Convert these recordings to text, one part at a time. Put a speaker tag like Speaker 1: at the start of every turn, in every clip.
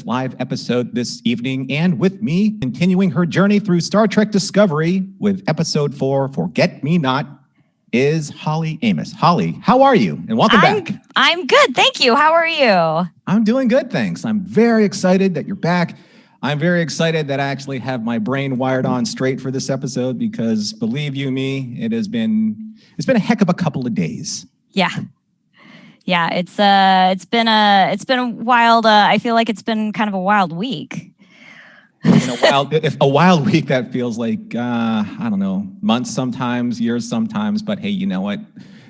Speaker 1: live episode this evening, and with me, continuing her journey through Star Trek Discovery with episode 4, Forget Me Not, is Holly Amos. Holly, how are you? And welcome back.
Speaker 2: I'm good, thank you. How are you?
Speaker 1: I'm doing good, thanks. I'm very excited that you're back. I'm very excited that I actually have my brain wired on straight for this episode because, believe you me, it's been a heck of a couple of days.
Speaker 2: Yeah, it's been a wild. I feel like it's been kind of a wild week.
Speaker 1: If a wild week that feels like I don't know, months sometimes, years sometimes. But hey, you know what?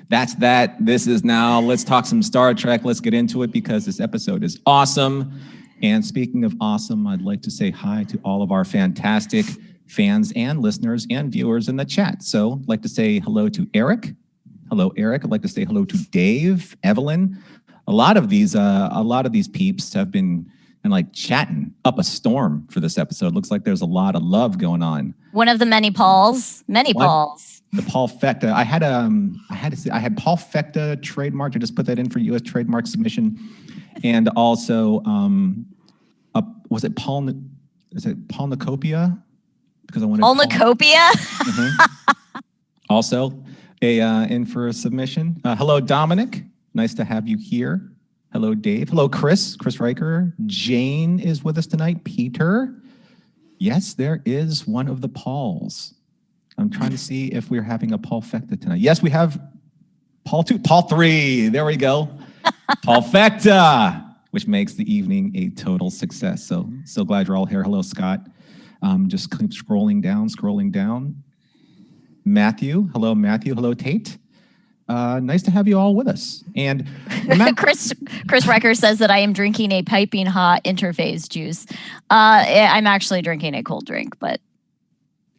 Speaker 1: That's that. This is now. Let's talk some Star Trek. Let's get into it because this episode is awesome. And speaking of awesome, I'd like to say hi to all of our fantastic fans and listeners and viewers in the chat. So I'd like to say hello to Eric. Hello, Eric. I'd like to say hello to Dave, Evelyn. A lot of these peeps have been like chatting up a storm for this episode. Looks like there's a lot of love going on.
Speaker 2: One of the many Pauls.
Speaker 1: The Paul Fecta. I had Paul Fecta trademarked. I just put that in for U.S. trademark submission, and also was it Paul? Is it Paul Nicopia? Because I wanted
Speaker 2: Paul Nicopia.
Speaker 1: Mm-hmm. Also, in for a submission. Hello, Dominic. Nice to have you here. Hello, Dave. Hello, Chris Riker. Jane is with us tonight. Peter. Yes, there is one of the Pauls. I'm trying to see if we're having a Paul Fecta tonight. Yes, we have Paul 2, Paul 3. There we go. Paul Fecta, which makes the evening a total success. So glad you're all here. Hello, Scott. Just keep scrolling down. Matthew. Hello, Matthew. Hello, Tate. Nice to have you all with us. And
Speaker 2: Chris Riker says that I am drinking a piping hot interphase juice. I'm actually drinking a cold drink, but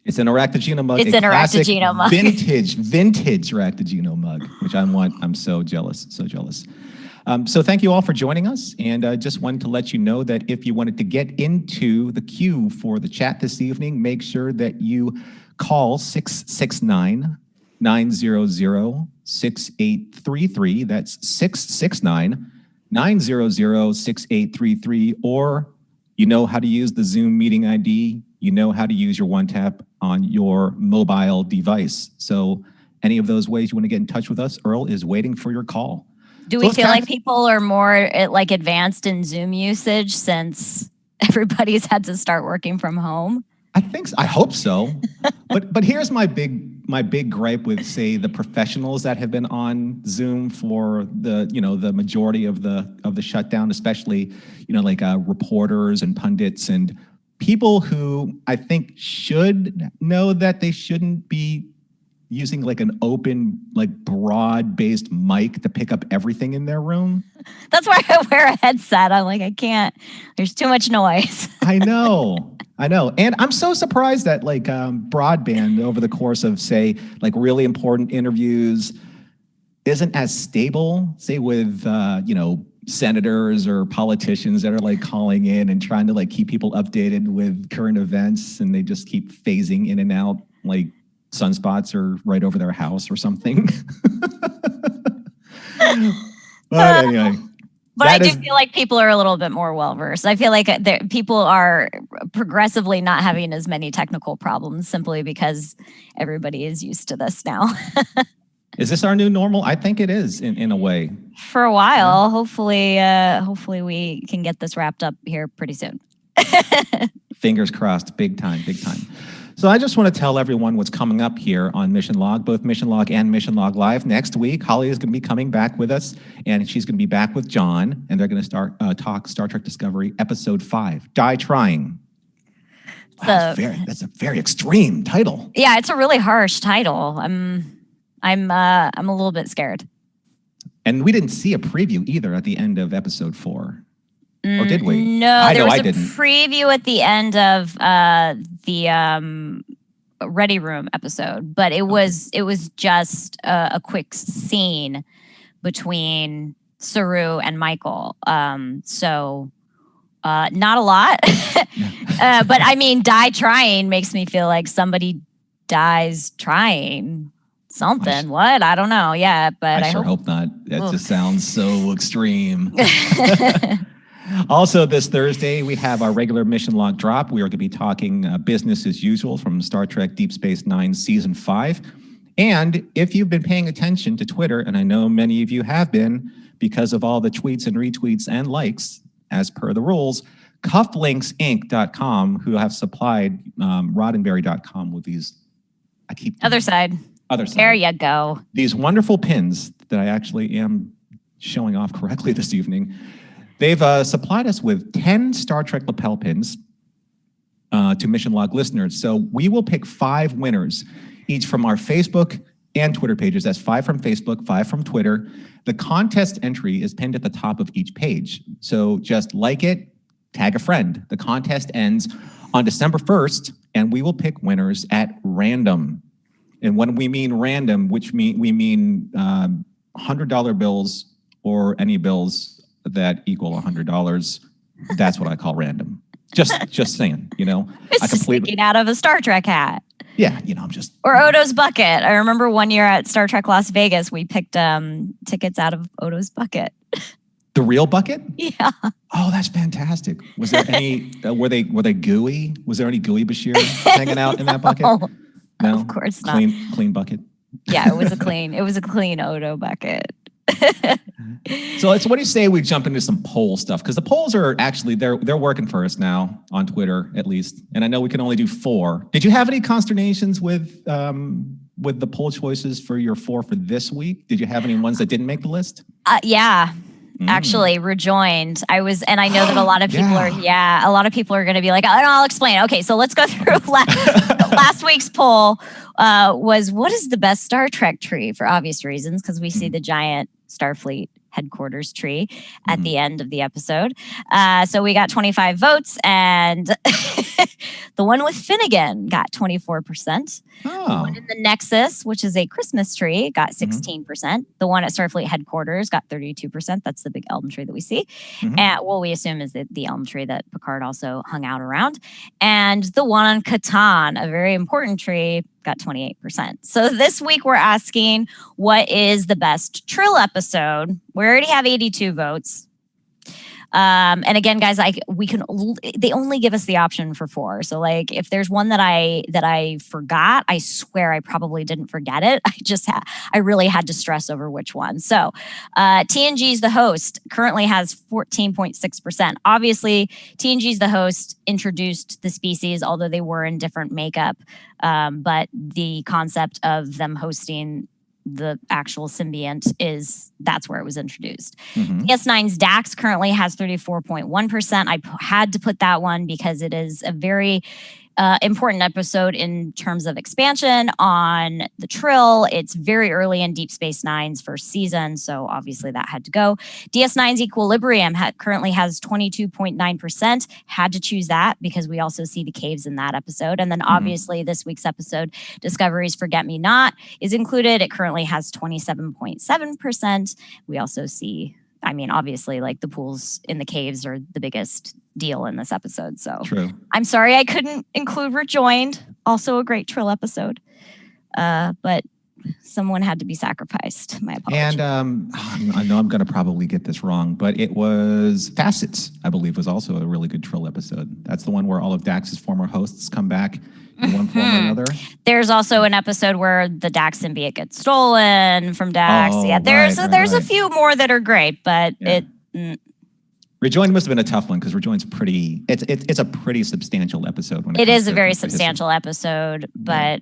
Speaker 1: it's an Aractogino mug.
Speaker 2: It's an Aractogino mug.
Speaker 1: Vintage Aractogino mug, which I'm so jealous. So thank you all for joining us. And just wanted to let you know that if you wanted to get into the queue for the chat this evening, make sure that you call 669-900-6833. That's 669-900-6833. Or you know how to use the Zoom meeting ID. You know how to use your one tap on your mobile device. So any of those ways you want to get in touch with us, Earl is waiting for your call.
Speaker 2: Do we feel like people are more like advanced in Zoom usage since everybody's had to start working from home?
Speaker 1: I think so. I hope so. But here's my big gripe with, say, the professionals that have been on Zoom for the majority of the shutdown, especially like reporters and pundits and people who I think should know that they shouldn't be using like an open, like broad-based mic to pick up everything in their room.
Speaker 2: That's why I wear a headset. I'm like, I can't. There's too much noise.
Speaker 1: I know. And I'm so surprised that like broadband over the course of, say, like really important interviews isn't as stable, say with, senators or politicians that are like calling in and trying to like keep people updated with current events, and they just keep phasing in and out like sunspots are right over their house or something. But anyway.
Speaker 2: But I do feel like people are a little bit more well-versed. I feel like people are progressively not having as many technical problems simply because everybody is used to this now.
Speaker 1: Is this our new normal? I think it is in a way.
Speaker 2: For a while. Yeah. Hopefully we can get this wrapped up here pretty soon.
Speaker 1: Fingers crossed. Big time. So I just want to tell everyone what's coming up here on Mission Log, both Mission Log and Mission Log Live. Next week, Holly is going to be coming back with us, and she's going to be back with John, and they're going to talk Star Trek Discovery Episode 5, Die Trying. Wow, that's a very extreme title.
Speaker 2: Yeah, it's a really harsh title. I'm a little bit scared.
Speaker 1: And we didn't see a preview either at the end of Episode 4. Or did we?
Speaker 2: No, there was a preview at the end of the Ready Room episode, but it was just a quick scene between Saru and Michael. So not a lot. But I mean, die trying makes me feel like somebody dies trying something. What? I don't know. Yeah, but
Speaker 1: I sure hope not. That just sounds so extreme. Also, this Thursday, we have our regular mission log drop. We are going to be talking business as usual from Star Trek Deep Space Nine Season 5. And if you've been paying attention to Twitter, and I know many of you have been because of all the tweets and retweets and likes, as per the rules, cufflinksinc.com, who have supplied roddenberry.com with these,
Speaker 2: Other side. There you go.
Speaker 1: These wonderful pins that I actually am showing off correctly this evening. They've supplied us with 10 Star Trek lapel pins to Mission Log listeners. So we will pick 5 winners, each from our Facebook and Twitter pages. That's 5 from Facebook, 5 from Twitter. The contest entry is pinned at the top of each page. So just like it, tag a friend. The contest ends on December 1st, and we will pick winners at random. And when we mean random, we mean $100 bills or any bills that equal $100. That's what I call random. Just saying, you know.
Speaker 2: It's sticking out of a Star Trek hat.
Speaker 1: Yeah, you know, I'm just.
Speaker 2: Or Odo's bucket. I remember one year at Star Trek Las Vegas, we picked tickets out of Odo's bucket.
Speaker 1: The real bucket?
Speaker 2: Yeah.
Speaker 1: Oh, that's fantastic. Was there any? Were they gooey? Was there any gooey Bashir hanging out in that bucket? No,
Speaker 2: of course not.
Speaker 1: Clean bucket.
Speaker 2: Yeah, it was a clean Odo bucket.
Speaker 1: So what do you say we jump into some poll stuff? Because the polls are actually they're working for us now on Twitter, at least. And I know we can only do 4. Did you have any consternations with the poll choices for your 4 for this week? Did you have any ones that didn't make the list?
Speaker 2: Yeah. Actually, rejoined. I know that a lot of people a lot of people are going to be like, oh, no, I'll explain. Okay, so let's go through last week's poll. Was what is the best Star Trek tree for obvious reasons, because we see the giant Starfleet headquarters tree at the end of the episode. So we got 25 votes, and the one with Finnegan got 24%.
Speaker 1: Oh.
Speaker 2: The one in the Nexus, which is a Christmas tree, got 16%. The one at Starfleet headquarters got 32%. That's the big elm tree that we see. And we assume is the elm tree that Picard also hung out around. And the one on Catan, a very important tree, got 28%. So this week we're asking, what is the best Trill episode? We already have 82 votes. And again, guys, they only give us the option for 4. So like, if there's one that I forgot, I swear I probably didn't forget it. I really had to stress over which one. So, TNG's the host currently has 14.6%. Obviously, TNG's the host introduced the species, although they were in different makeup. But the concept of them hosting the actual symbiont that's where it was introduced. DS9's Dax currently has 34.1%. I had to put that one because it is a very important episode in terms of expansion on the Trill. It's very early in Deep Space Nine's first season, so obviously that had to go. DS9's Equilibrium currently has 22.9%. Had to choose that because we also see the caves in that episode. And then obviously this week's episode, Discovery's Forget Me Not, is included. It currently has 27.7%. We also see, obviously, like the pools in the caves are the biggest deal in this episode. So
Speaker 1: True.
Speaker 2: I'm sorry I couldn't include Rejoined, also a great Trill episode. But someone had to be sacrificed. My apologies.
Speaker 1: And I know I'm going to probably get this wrong, but it was Facets, I believe, was also a really good Trill episode. That's the one where all of Dax's former hosts come back in one form or another.
Speaker 2: There's also an episode where the Dax symbiote gets stolen from Dax. There's a few more that are great, but
Speaker 1: Rejoined must have been a tough one because Rejoined's pretty. It's a pretty substantial episode.
Speaker 2: It is a very substantial episode, but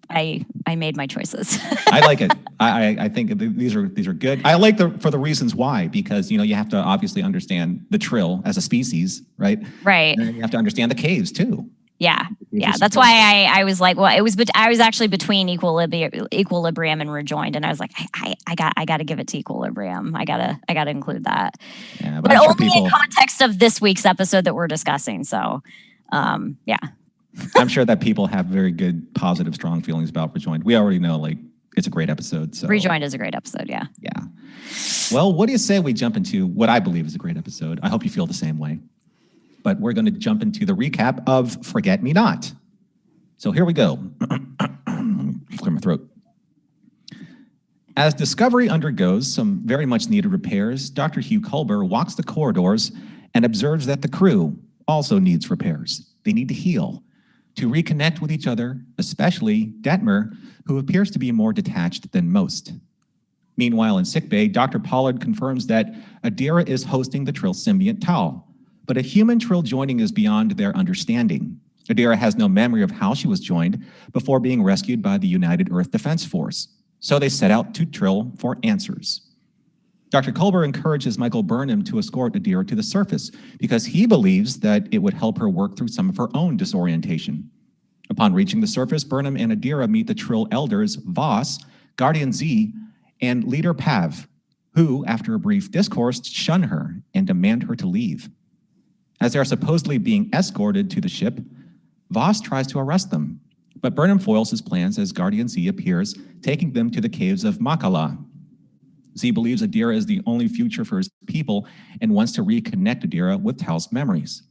Speaker 2: I made my choices.
Speaker 1: I like it. I think these are good. I like for the reasons why, because you have to obviously understand the Trill as a species, right?
Speaker 2: Right.
Speaker 1: And you have to understand the caves too.
Speaker 2: Yeah. That's why I was like, well, I was actually between Equilibrium and Rejoined, and I was like, I got to give it to Equilibrium. I gotta include that.
Speaker 1: Yeah,
Speaker 2: but only in context of this week's episode that we're discussing. So, yeah.
Speaker 1: I'm sure that people have very good, positive, strong feelings about Rejoined. We already know, like, it's a great episode. So
Speaker 2: Rejoined is a great episode. Yeah.
Speaker 1: Yeah. Well, what do you say we jump into what I believe is a great episode? I hope you feel the same way. But we're going to jump into the recap of Forget Me Not. So here we go. Clear my throat. As Discovery undergoes some very much needed repairs, Dr. Hugh Culber walks the corridors and observes that the crew also needs repairs. They need to heal, to reconnect with each other, especially Detmer, who appears to be more detached than most. Meanwhile, in sickbay, Dr. Pollard confirms that Adira is hosting the Trill symbiont Tal, but a human Trill joining is beyond their understanding. Adira has no memory of how she was joined before being rescued by the United Earth Defense Force, so they set out to Trill for answers. Dr. Culber encourages Michael Burnham to escort Adira to the surface because he believes that it would help her work through some of her own disorientation. Upon reaching the surface, Burnham and Adira meet the Trill elders Voss, Guardian Z, and Leader Pav, who, after a brief discourse, shun her and demand her to leave. As they are supposedly being escorted to the ship, Voss tries to arrest them, but Burnham foils his plans as Guardian Z appears, taking them to the caves of Makala. Z believes Adira is the only future for his people and wants to reconnect Adira with Tal's memories.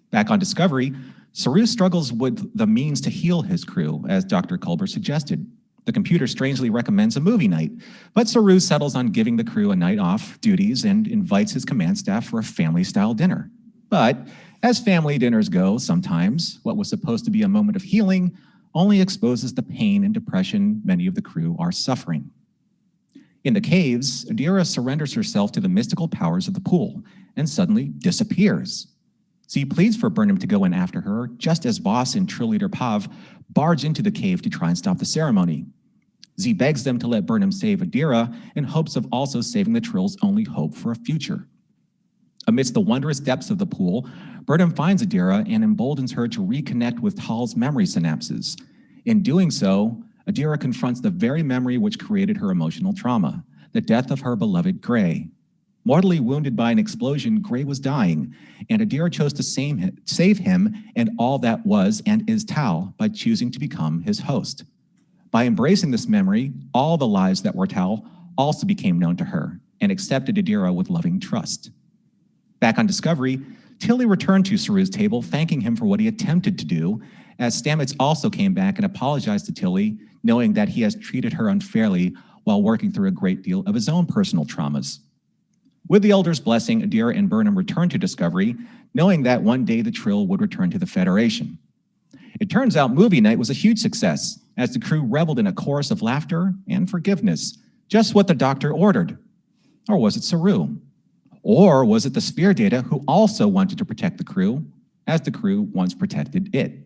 Speaker 1: Back on Discovery, Saru struggles with the means to heal his crew, as Dr. Culber suggested. The computer strangely recommends a movie night, but Saru settles on giving the crew a night off duties and invites his command staff for a family-style dinner. But as family dinners go, sometimes what was supposed to be a moment of healing only exposes the pain and depression many of the crew are suffering. In the caves, Adira surrenders herself to the mystical powers of the pool and suddenly disappears. Z pleads for Burnham to go in after her, just as Voss and Trill Leader Pav barge into the cave to try and stop the ceremony. Z begs them to let Burnham save Adira in hopes of also saving the Trill's only hope for a future. Amidst the wondrous depths of the pool, Burnham finds Adira and emboldens her to reconnect with Tal's memory synapses. In doing so, Adira confronts the very memory which created her emotional trauma, the death of her beloved Gray. Mortally wounded by an explosion, Gray was dying, and Adira chose to save him and all that was and is Tal by choosing to become his host. By embracing this memory, all the lives that were Tal also became known to her and accepted Adira with loving trust. Back on Discovery, Tilly returned to Saru's table, thanking him for what he attempted to do, as Stamets also came back and apologized to Tilly, knowing that he has treated her unfairly while working through a great deal of his own personal traumas. With the Elder's blessing, Adira and Burnham returned to Discovery, knowing that one day the Trill would return to the Federation. It turns out movie night was a huge success, as the crew reveled in a chorus of laughter and forgiveness, just what the Doctor ordered. Or was it Saru? Or was it the Sphere Data who also wanted to protect the crew, as the crew once protected it?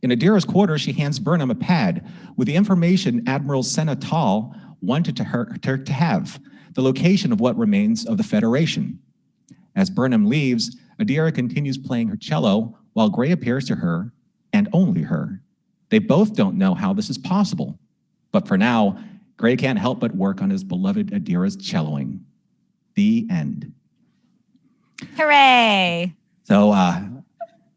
Speaker 1: In Adira's quarters, she hands Burnham a pad with the information Admiral Senna Tal wanted her to have, the location of what remains of the Federation. As Burnham leaves, Adira continues playing her cello while Gray appears to her, and only her. They both don't know how this is possible, but for now, Gray can't help but work on his beloved Adira's celloing. The end.
Speaker 2: Hooray!
Speaker 1: So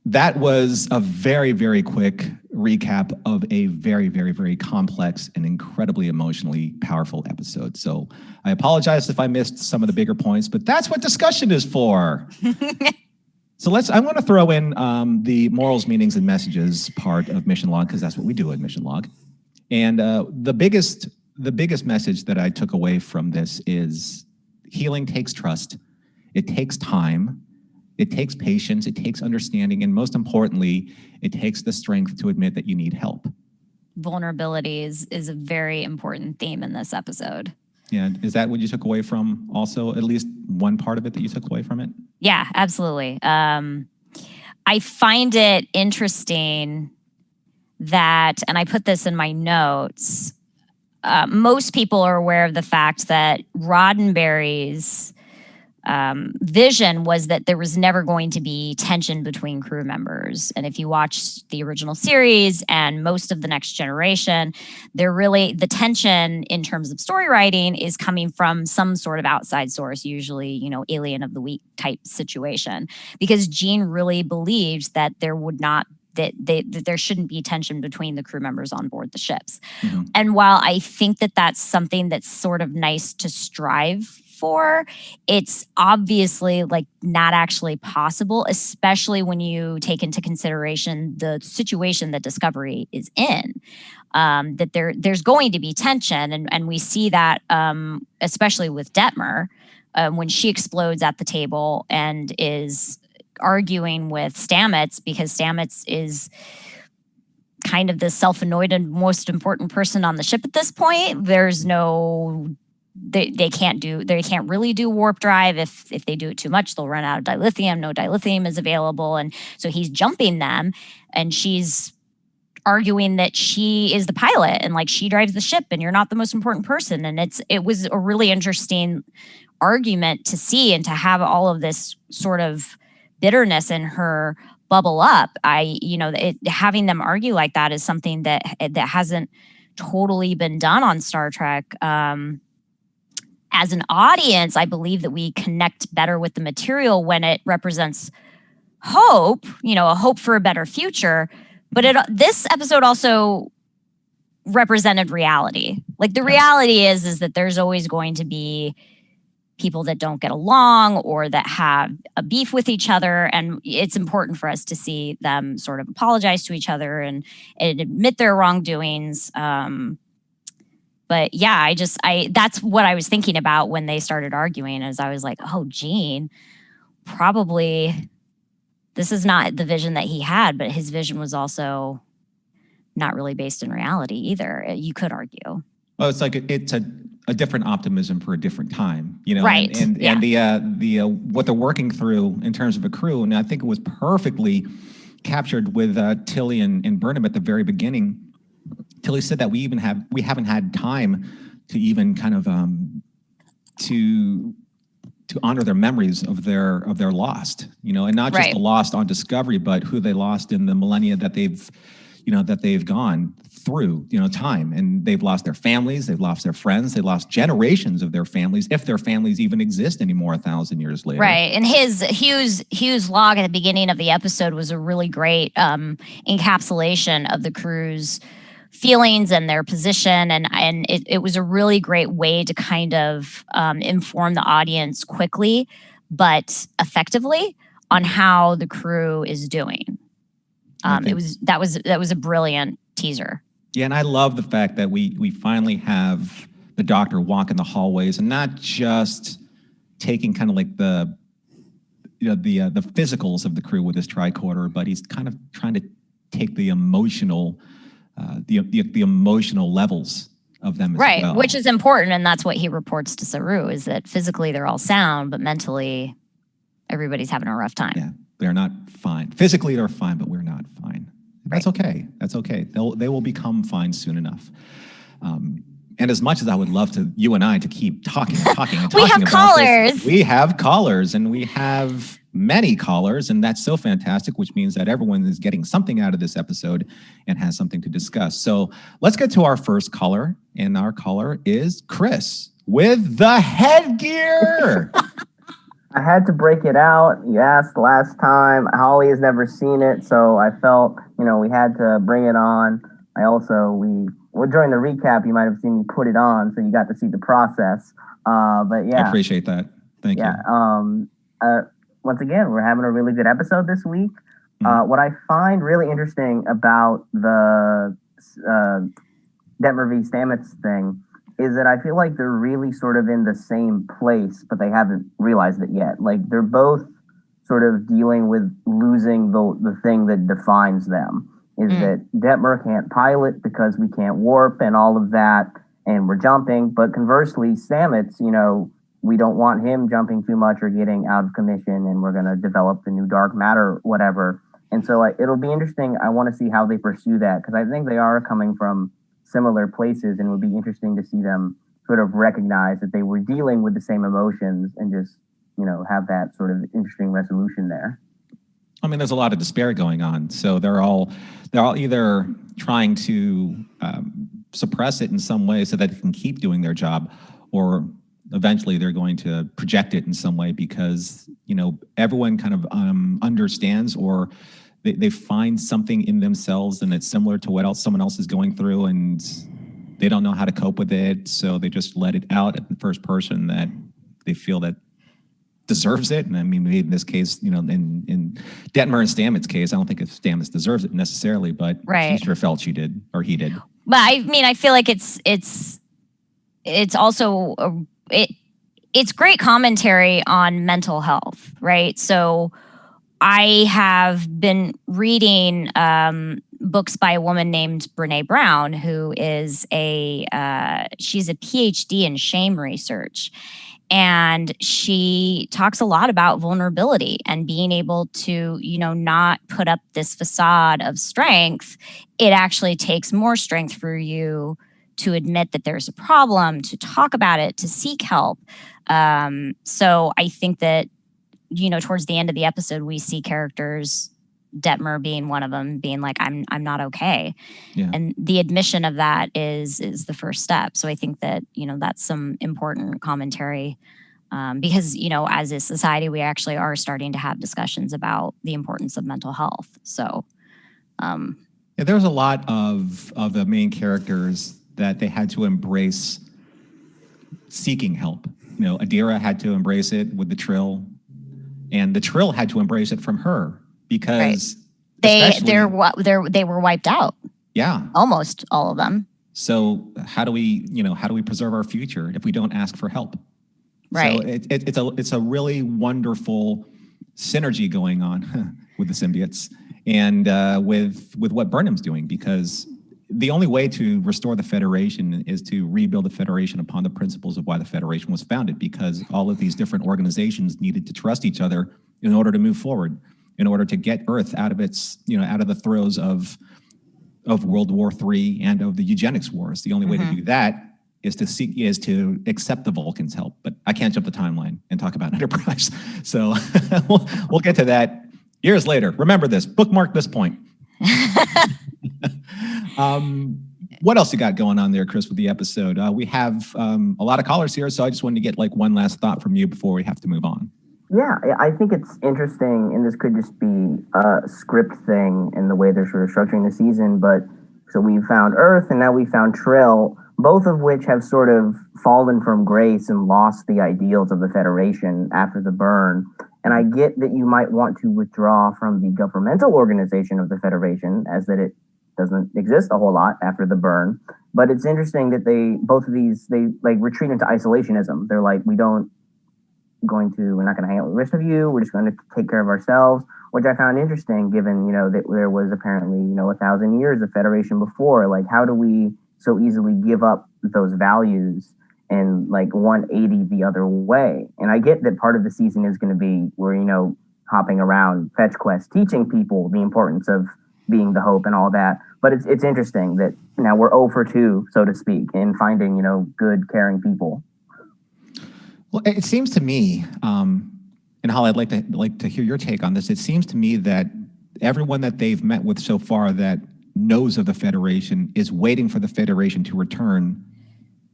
Speaker 1: that was a very, very quick recap of a very, very, very complex and incredibly emotionally powerful episode. So I apologize if I missed some of the bigger points, but that's what discussion is for. So I want to throw in the morals, meanings, and messages part of Mission Log, because that's what we do at Mission Log. And the biggest message that I took away from this is healing takes trust. It takes time. It takes patience. It takes understanding. And most importantly, it takes the strength to admit that you need help.
Speaker 2: Vulnerability is a very important theme in this episode.
Speaker 1: Yeah. Is that what you took away from also, at least one part of it that you took away from it?
Speaker 2: Yeah, absolutely. I find it interesting that, and I put this in my notes, most people are aware of the fact that Roddenberry's vision was that there was never going to be tension between crew members. And if you watch the original series and most of the Next Generation, the tension in terms of story writing is coming from some sort of outside source, usually, alien of the week type situation, because Gene really believed that that there shouldn't be tension between the crew members on board the ships. Mm-hmm. And while I think that that's something that's sort of nice to strive for, it's obviously not actually possible, especially when you take into consideration the situation that Discovery is in. that there's going to be tension, and we see that especially with Detmer when she explodes at the table and is arguing with Stamets, because Stamets is kind of the self-anointed most important person on the ship at this point. There's no they can't really do warp drive. If they do it too much, they'll run out of dilithium. No dilithium is available, and so he's jumping them, and she's arguing that she is the pilot and like she drives the ship and you're not the most important person. And it was a really interesting argument to see, and to have all of this sort of bitterness in her bubble up. Having them argue like that is something that hasn't totally been done on Star Trek. As an audience, I believe that we connect better with the material when it represents hope, a hope for a better future. But this episode also represented reality. Like the reality is that there's always going to be people that don't get along or that have a beef with each other. And it's important for us to see them sort of apologize to each other and admit their wrongdoings. But yeah, that's what I was thinking about when they started arguing, as I was like, oh, Gene, probably this is not the vision that he had, but his vision was also not really based in reality either. You could argue.
Speaker 1: Well, it's like it's a different optimism for a different time,
Speaker 2: right?
Speaker 1: And the what they're working through in terms of a crew, and I think it was perfectly captured with Tilly and Burnham at the very beginning. Tilly said that we haven't had time to even kind of to honor their memories of their lost, and not just the lost on Discovery, but who they lost in the millennia that they've gone through, time. And they've lost their families, they've lost their friends, they lost generations of their families, if their families even exist anymore 1,000 years later.
Speaker 2: Right. And Hugh's log at the beginning of the episode was a really great encapsulation of the crew's feelings and their position, and it was a really great way to kind of inform the audience quickly but effectively on how the crew is doing. That was a brilliant teaser.
Speaker 1: Yeah, and I love the fact that we finally have the Doctor walk in the hallways and not just taking kind of like the physicals of the crew with his tricorder, but he's kind of trying to take the emotional the emotional levels of them as well.
Speaker 2: Right, which is important, and that's what he reports to Saru, is that physically they're all sound, but mentally everybody's having a rough time.
Speaker 1: Yeah, they're not fine. Physically they're fine, but we're not fine. That's okay. That's okay. They will become fine soon enough. And as much as I would love to, you and I, to keep talking and talking and talking
Speaker 2: we have
Speaker 1: about
Speaker 2: callers.
Speaker 1: This, we have callers, and we have many callers, and that's so fantastic, which means that everyone is getting something out of this episode and has something to discuss. So let's get to our first caller, and our caller is Chris with the headgear.
Speaker 3: I had to break it out. You asked last time. Holly has never seen it, so I felt, we had to bring it on. During the recap, you might have seen me put it on, so you got to see the process. But yeah.
Speaker 1: I appreciate that. Thank you.
Speaker 3: Once again, we're having a really good episode this week. What I find really interesting about the Detmer v. Stamets thing is that I feel like they're really sort of in the same place, but they haven't realized it yet. Like, they're both sort of dealing with losing the thing that defines them. Is that Detmer can't pilot because we can't warp and all of that, and we're jumping. But conversely, Stamets, we don't want him jumping too much or getting out of commission, and we're going to develop the new dark matter, whatever. And so it'll be interesting. I want to see how they pursue that, because I think they are coming from similar places, and it would be interesting to see them sort of recognize that they were dealing with the same emotions and just, have that sort of interesting resolution there.
Speaker 1: I mean, there's a lot of despair going on. So they're all either trying to suppress it in some way so that they can keep doing their job, or eventually they're going to project it in some way because, everyone kind of understands, or they find something in themselves and it's similar to what else someone else is going through, and they don't know how to cope with it. So they just let it out at the first person that they feel that deserves it. And I mean, maybe in this case, in Detmer and Stamets' case, I don't think if Stamets deserves it necessarily, but she sure felt she did, or he did.
Speaker 2: But I mean, I feel like it's also it's great commentary on mental health, right? So I have been reading books by a woman named Brene Brown, who is she's a PhD in shame research. And she talks a lot about vulnerability and being able to, not put up this facade of strength. It actually takes more strength for you to admit that there's a problem, to talk about it, to seek help. So I think that, towards the end of the episode, we see characters, Detmer being one of them, being like, I'm not okay.
Speaker 1: Yeah.
Speaker 2: And the admission of that is the first step. So I think that, that's some important commentary because, as a society, we actually are starting to have discussions about the importance of mental health. So
Speaker 1: there's a lot of the main characters that they had to embrace seeking help. Adira had to embrace it with the Trill, and the Trill had to embrace it from her. Because
Speaker 2: they were wiped out.
Speaker 1: Yeah,
Speaker 2: almost all of them.
Speaker 1: So how do we preserve our future if we don't ask for help?
Speaker 2: Right.
Speaker 1: So it's a really wonderful synergy going on with the symbiotes and with what Burnham's doing, because the only way to restore the Federation is to rebuild the Federation upon the principles of why the Federation was founded, because all of these different organizations needed to trust each other in order to move forward, in order to get Earth out of its, out of the throes of World War III and of the eugenics wars. The only way to do that is to accept the Vulcans' help. But I can't jump the timeline and talk about Enterprise. So we'll get to that years later. Remember this, bookmark this point. What else you got going on there, Chris, with the episode? We have a lot of callers here, so I just wanted to get one last thought from you before we have to move on.
Speaker 3: Yeah, I think it's interesting, and this could just be a script thing in the way they're sort of structuring the season, but so we found Earth and now we found Trill, both of which have sort of fallen from grace and lost the ideals of the Federation after the burn. And I get that you might want to withdraw from the governmental organization of the Federation, as that it doesn't exist a whole lot after the burn. But it's interesting that both of these retreat into isolationism. They're like, we're not going to hang out with the rest of you. We're just going to take care of ourselves, which I found interesting given, that there was apparently, 1,000 years of Federation before. Like, how do we so easily give up those values and 180 the other way? And I get that part of the season is going to be we're, hopping around fetch quests, teaching people the importance of being the hope and all that. But it's interesting that now we're 0 for 2, so to speak, in finding, good, caring people.
Speaker 1: Well, it seems to me, and Holly, I'd like to hear your take on this. It seems to me that everyone that they've met with so far that knows of the Federation is waiting for the Federation to return,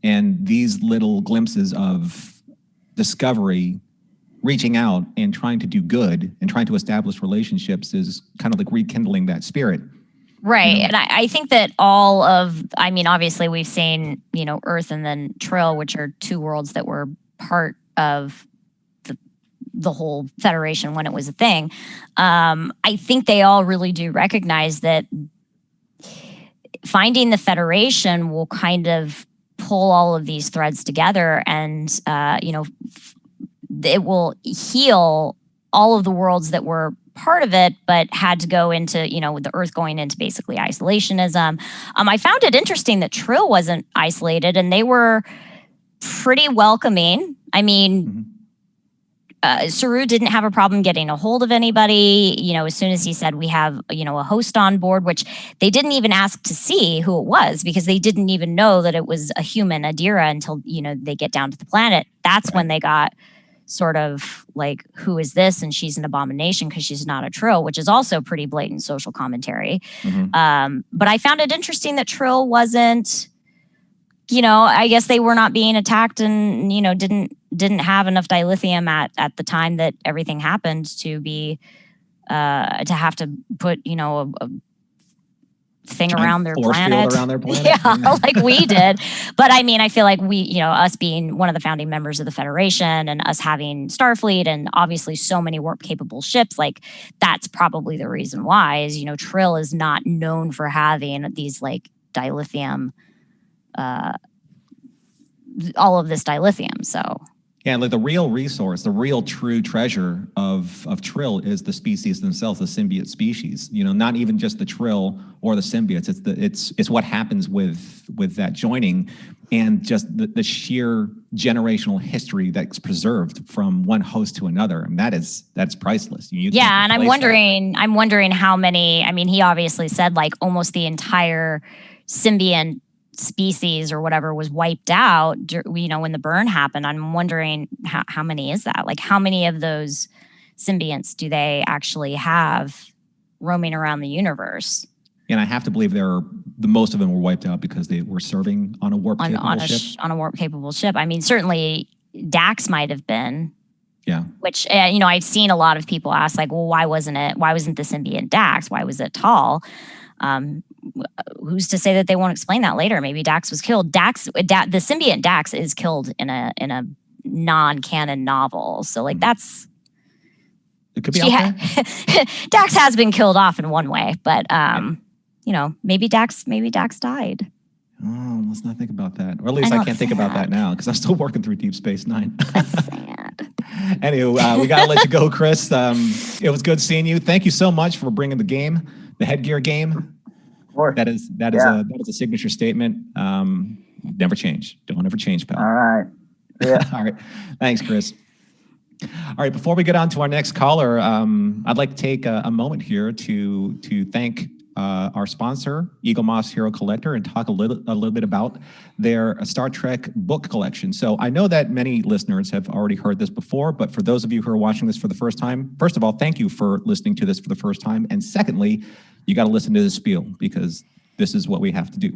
Speaker 1: and these little glimpses of Discovery reaching out and trying to do good and trying to establish relationships is kind of rekindling that spirit.
Speaker 2: Right. And I think that obviously we've seen, Earth and then Trill, which are two worlds that were part of the whole Federation when it was a thing. I think they all really do recognize that finding the Federation will kind of pull all of these threads together, and it will heal all of the worlds that were part of it, but had to go into, with the Earth going into basically isolationism. I found it interesting that Trill wasn't isolated, and they were pretty welcoming. I mean, Saru didn't have a problem getting a hold of anybody. As soon as he said we have, a host on board, which they didn't even ask to see who it was because they didn't even know that it was a human, Adira, until, they get down to the planet. That's when they got sort of like, who is this? And she's an abomination because she's not a Trill, which is also pretty blatant social commentary. But I found it interesting that Trill wasn't, I guess they were not being attacked and, didn't have enough dilithium at the time that everything happened to be, to have to put, thing around their
Speaker 1: force
Speaker 2: planet.
Speaker 1: field around their planet.
Speaker 2: Yeah, like we did. But I mean, I feel like we, us being one of the founding members of the Federation and us having Starfleet and obviously so many warp capable ships, like that's probably the reason why is, Trill is not known for having these like dilithium, all of this dilithium. So
Speaker 1: yeah, like the real resource, the real true treasure of Trill is the species themselves, the symbiote species. Not even just the Trill or the symbiotes. It's what happens with that joining, and just the sheer generational history that's preserved from one host to another. And that's priceless.
Speaker 2: Yeah, and I'm wondering how many. I mean, he obviously said like almost the entire symbiont species or whatever was wiped out, when the burn happened. I'm wondering how many is that? Like how many of those symbionts do they actually have roaming around the universe?
Speaker 1: And I have to believe the most of them were wiped out because they were serving on a warp-capable ship.
Speaker 2: On a warp-capable ship. I mean, certainly Dax might have been.
Speaker 1: Yeah.
Speaker 2: Which, I've seen a lot of people ask, like, well, why wasn't the symbiont Dax? Why was it Tall? Who's to say that they won't explain that later? Maybe Dax was killed. The symbiont Dax is killed in a non-canon novel. So like that's
Speaker 1: it could be out there.
Speaker 2: Dax has been killed off in one way, but maybe Dax died.
Speaker 1: Oh, let's not think about that. Or at least I can't think about that now because I'm still working through Deep Space Nine.
Speaker 2: That's sad.
Speaker 1: Anyway, we got to let you go, Chris. It was good seeing you. Thank you so much for bringing the game, the headgear game. That is a signature statement. Never change. Don't ever change, pal.
Speaker 3: All right. Yeah.
Speaker 1: All right. Thanks, Chris. All right. Before we get on to our next caller, I'd like to take a moment here to thank our sponsor, Eagle Moss Hero Collector, and talk a little bit about their Star Trek book collection. So I know that many listeners have already heard this before, but for those of you who are watching this for the first time, first of all, thank you for listening to this for the first time. And secondly, you got to listen to this spiel because this is what we have to do.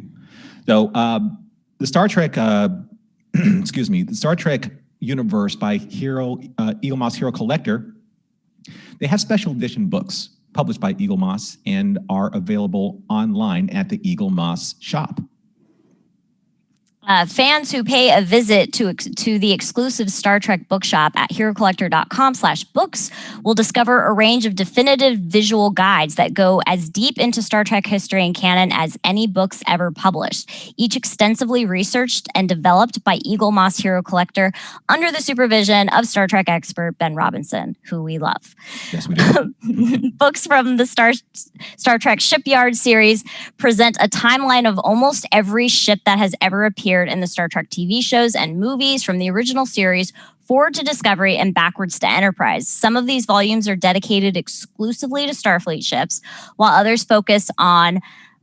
Speaker 1: So the Star Trek, the Star Trek universe by Eagle Moss Hero Collector, they have special edition books published by Eagle Moss and are available online at the Eagle Moss shop.
Speaker 2: Fans who pay a visit to the exclusive Star Trek bookshop at herocollector.com/books will discover a range of definitive visual guides that go as deep into Star Trek history and canon as any books ever published, each extensively researched and developed by Eagle Moss Hero Collector under the supervision of Star Trek expert Ben Robinson, who we love.
Speaker 1: Yes, we do.
Speaker 2: Books from the Star Trek Shipyard series present a timeline of almost every ship that has ever appeared in the Star Trek TV shows and movies from the original series forward to Discovery and backwards to Enterprise. Some of these volumes are dedicated exclusively to Starfleet ships, while others focus on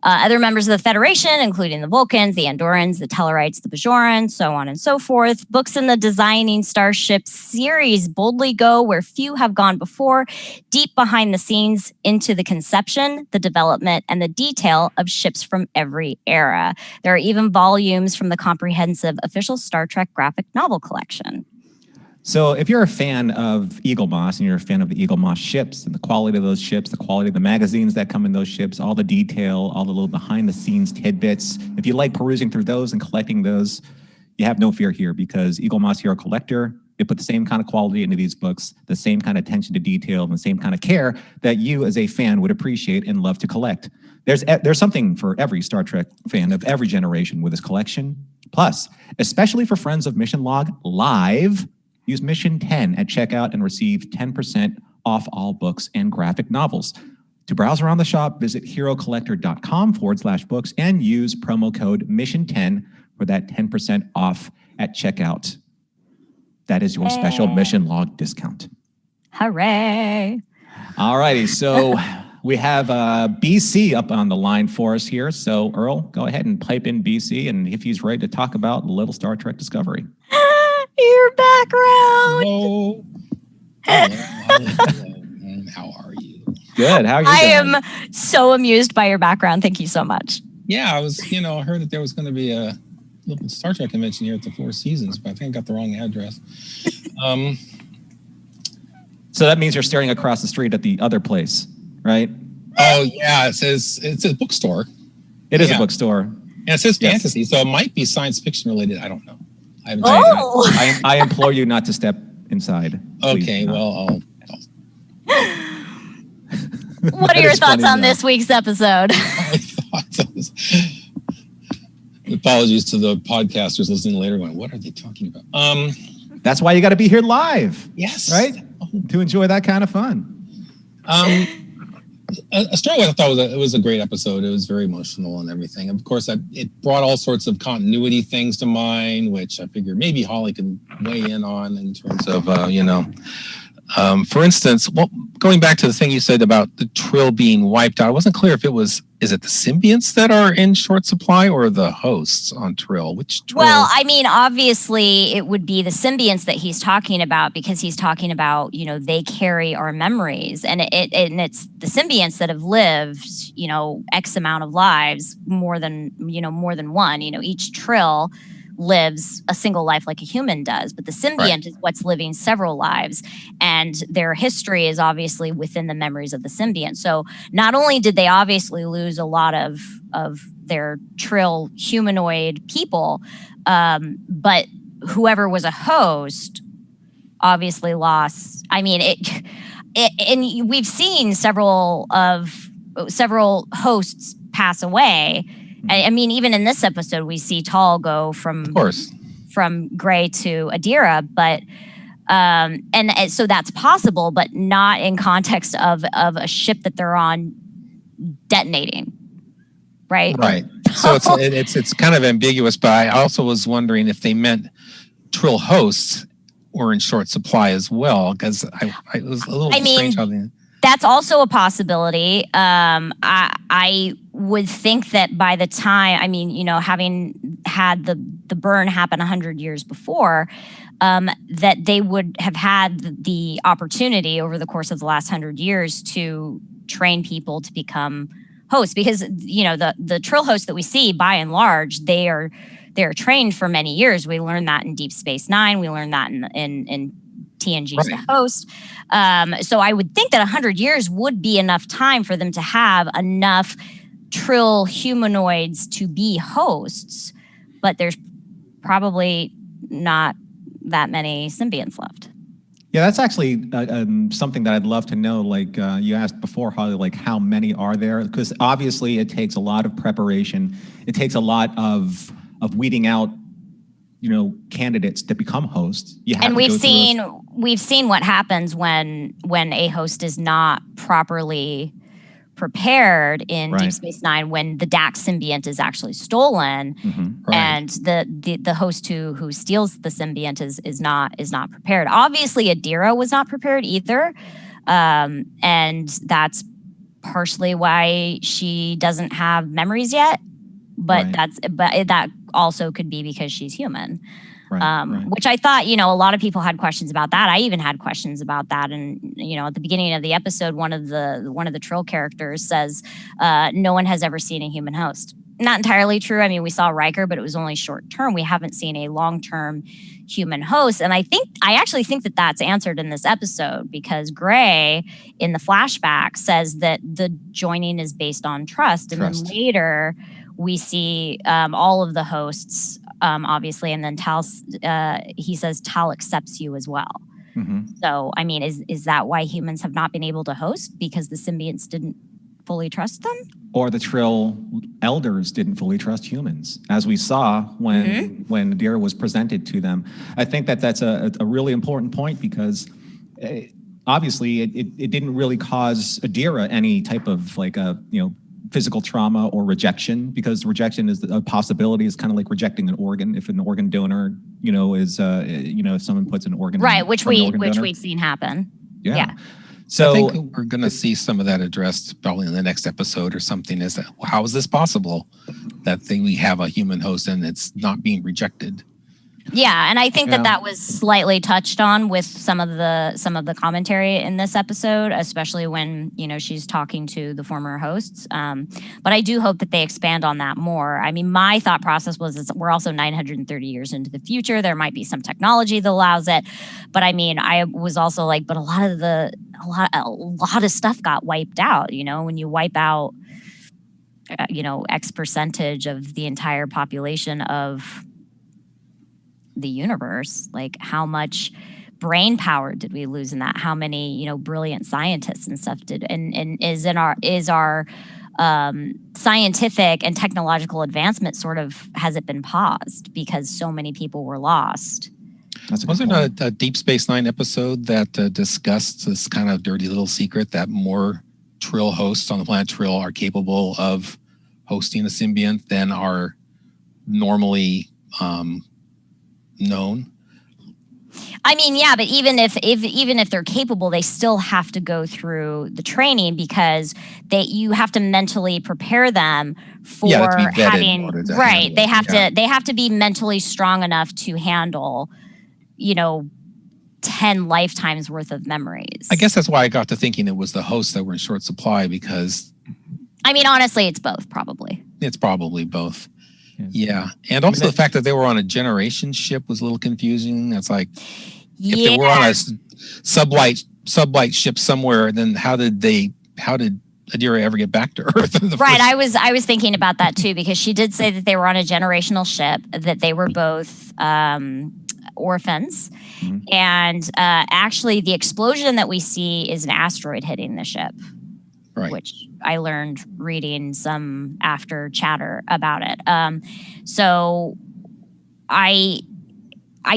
Speaker 2: other members of the Federation, including the Vulcans, the Andorrans, the Tellarites, the Bajorans, so on and so forth. Books in the Designing Starship series boldly go where few have gone before, deep behind the scenes into the conception, the development, and the detail of ships from every era. There are even volumes from the comprehensive official Star Trek graphic novel collection.
Speaker 1: So if you're a fan of Eagle Moss and you're a fan of the Eagle Moss ships and the quality of those ships, the quality of the magazines that come in those ships, all the detail, all the little behind the scenes tidbits, if you like perusing through those and collecting those, you have no fear here because Eagle Moss Hero Collector, they put the same kind of quality into these books, the same kind of attention to detail and the same kind of care that you as a fan would appreciate and love to collect. There's something for every Star Trek fan of every generation with this collection. Plus, especially for friends of Mission Log Live, use Mission 10 at checkout and receive 10% off all books and graphic novels. To browse around the shop, visit herocollector.com/books and use promo code Mission10 for that 10% off at checkout. That is your special Mission Log discount.
Speaker 2: Hooray.
Speaker 1: All righty, so we have BC up on the line for us here. So Earl, go ahead and pipe in BC, and if he's ready to talk about Little Star Trek Discovery.
Speaker 2: Your background.
Speaker 4: Hello. Hello. How are you?
Speaker 1: Good. How are you
Speaker 2: I
Speaker 1: doing?
Speaker 2: am so amused by your background. Thank you so much.
Speaker 4: Yeah, I was, I heard that there was going to be a little Star Trek convention here at the Four Seasons, but I think I got the wrong address.
Speaker 1: So that means you're staring across the street at the other place, right?
Speaker 4: Oh yeah, it says bookstore.
Speaker 1: It is a
Speaker 4: Yeah.
Speaker 1: bookstore.
Speaker 4: And it says
Speaker 1: Yes.
Speaker 4: fantasy, so it might be science fiction related. I don't know. I haven't
Speaker 2: Oh!
Speaker 1: I implore you not to step inside. Please
Speaker 4: Okay,
Speaker 1: do not.
Speaker 4: well,
Speaker 2: What
Speaker 1: That
Speaker 2: are your
Speaker 1: is
Speaker 2: thoughts
Speaker 1: funny
Speaker 2: on
Speaker 1: though.
Speaker 2: this week's episode?
Speaker 4: I thought that was... Apologies to the podcasters listening later going, what are they talking about?
Speaker 1: That's why you got to be here live,
Speaker 4: Yes.
Speaker 1: right? To enjoy that kind of fun.
Speaker 4: A story I thought it was a great episode. It was very emotional and everything. Of course, it brought all sorts of continuity things to mind, which I figured maybe Holly can weigh in on in terms of, for instance, well, going back to the thing you said about the Trill being wiped out, I wasn't clear if is it the symbionts that are in short supply or the hosts on Trill? Which Trill?
Speaker 2: Well, I mean, obviously, it would be the symbionts that he's talking about because he's talking about, they carry our memories, and it's the symbionts that have lived, X amount of lives, more than one. Each Trill lives a single life like a human does, but the symbiont is what's living several lives, and their history is obviously within the memories of the symbiont. So not only did they obviously lose a lot of their Trill humanoid people, but whoever was a host obviously lost. I mean, and we've seen several hosts pass away. I mean, even in this episode, we see Tall go from Gray to Adira, but and so that's possible, but not in context of a ship that they're on detonating, right?
Speaker 4: Right. So it's kind of ambiguous, but I also was wondering if they meant Trill hosts were in short supply as well, because I was a little strange how they.
Speaker 2: That's also a possibility. I would think that by the time, having had the burn happen 100 years before, that they would have had the opportunity over the course of the last 100 years to train people to become hosts. Because, the Trill hosts that we see, by and large, they're trained for many years. We learned that in Deep Space Nine. We learned that in TNG's The Host. So I would think that 100 years would be enough time for them to have enough Trill humanoids to be hosts, but there's probably not that many symbionts left.
Speaker 1: Yeah, that's actually something that I'd love to know. Like you asked before, Holly, like how many are there? Because obviously it takes a lot of preparation. It takes a lot of weeding out candidates to become hosts.
Speaker 2: And we've seen what happens when a host is not properly prepared in Deep Space Nine, when the Dax symbiont is actually stolen, and the host who steals the symbiont is not prepared. Obviously, Adira was not prepared either, and that's partially why she doesn't have memories yet. But that also could be because she's human. Which I thought, a lot of people had questions about that. I even had questions about that. And, at the beginning of the episode, one of the Trill characters says, no one has ever seen a human host. Not entirely true. I mean, we saw Riker, but it was only short term. We haven't seen a long-term human host. And I actually think that that's answered in this episode, because Gray in the flashback says that the joining is based on trust. And then later we see all of the hosts, obviously, and then Tal, he says Tal accepts you as well. So, I mean, is that why humans have not been able to host? Because the symbionts didn't fully trust them?
Speaker 1: Or the Trill elders didn't fully trust humans, as we saw when Adira was presented to them. I think that's a really important point, because obviously it didn't really cause Adira any type of physical trauma or rejection, because rejection is a possibility. It's kind of like rejecting an organ. If an organ donor, is if someone puts an organ
Speaker 2: which we've seen happen.
Speaker 1: Yeah. So
Speaker 4: I think we're going to see some of that addressed probably in the next episode or something. Is that how is this possible that we have a human host and it's not being rejected?
Speaker 2: Yeah, and I think that was slightly touched on with some of the commentary in this episode, especially when she's talking to the former hosts. But I do hope that they expand on that more. I mean, my thought process was we're also 930 years into the future. There might be some technology that allows it, but I mean, I was also like, but a lot of stuff got wiped out. When you wipe out X percentage of the entire population of the universe. Like, how much brain power did we lose in that? How many, brilliant scientists and stuff is our scientific and technological advancement has it been paused because so many people were lost?
Speaker 4: Wasn't a Deep Space Nine episode that discussed this kind of dirty little secret that more Trill hosts on the planet Trill are capable of hosting a symbiont than are normally known?
Speaker 2: I mean, yeah, but even if they're capable, they still have to go through the training because you have to mentally prepare them for having right. They have to be mentally strong enough to handle 10 lifetimes worth of memories.
Speaker 4: I guess that's why I got to thinking it was the hosts that were in short supply because...
Speaker 2: I mean, honestly, it's both, probably.
Speaker 4: It's probably both. Yeah. And also the fact that they were on a generation ship was a little confusing. It's like, if they were on a sublight ship somewhere, then how did Adira ever get back to Earth?
Speaker 2: Right. I was thinking about that too, because she did say that they were on a generational ship, that they were both orphans. Mm-hmm. And actually the explosion that we see is an asteroid hitting the ship. Right. Which I learned reading some after chatter about it. So I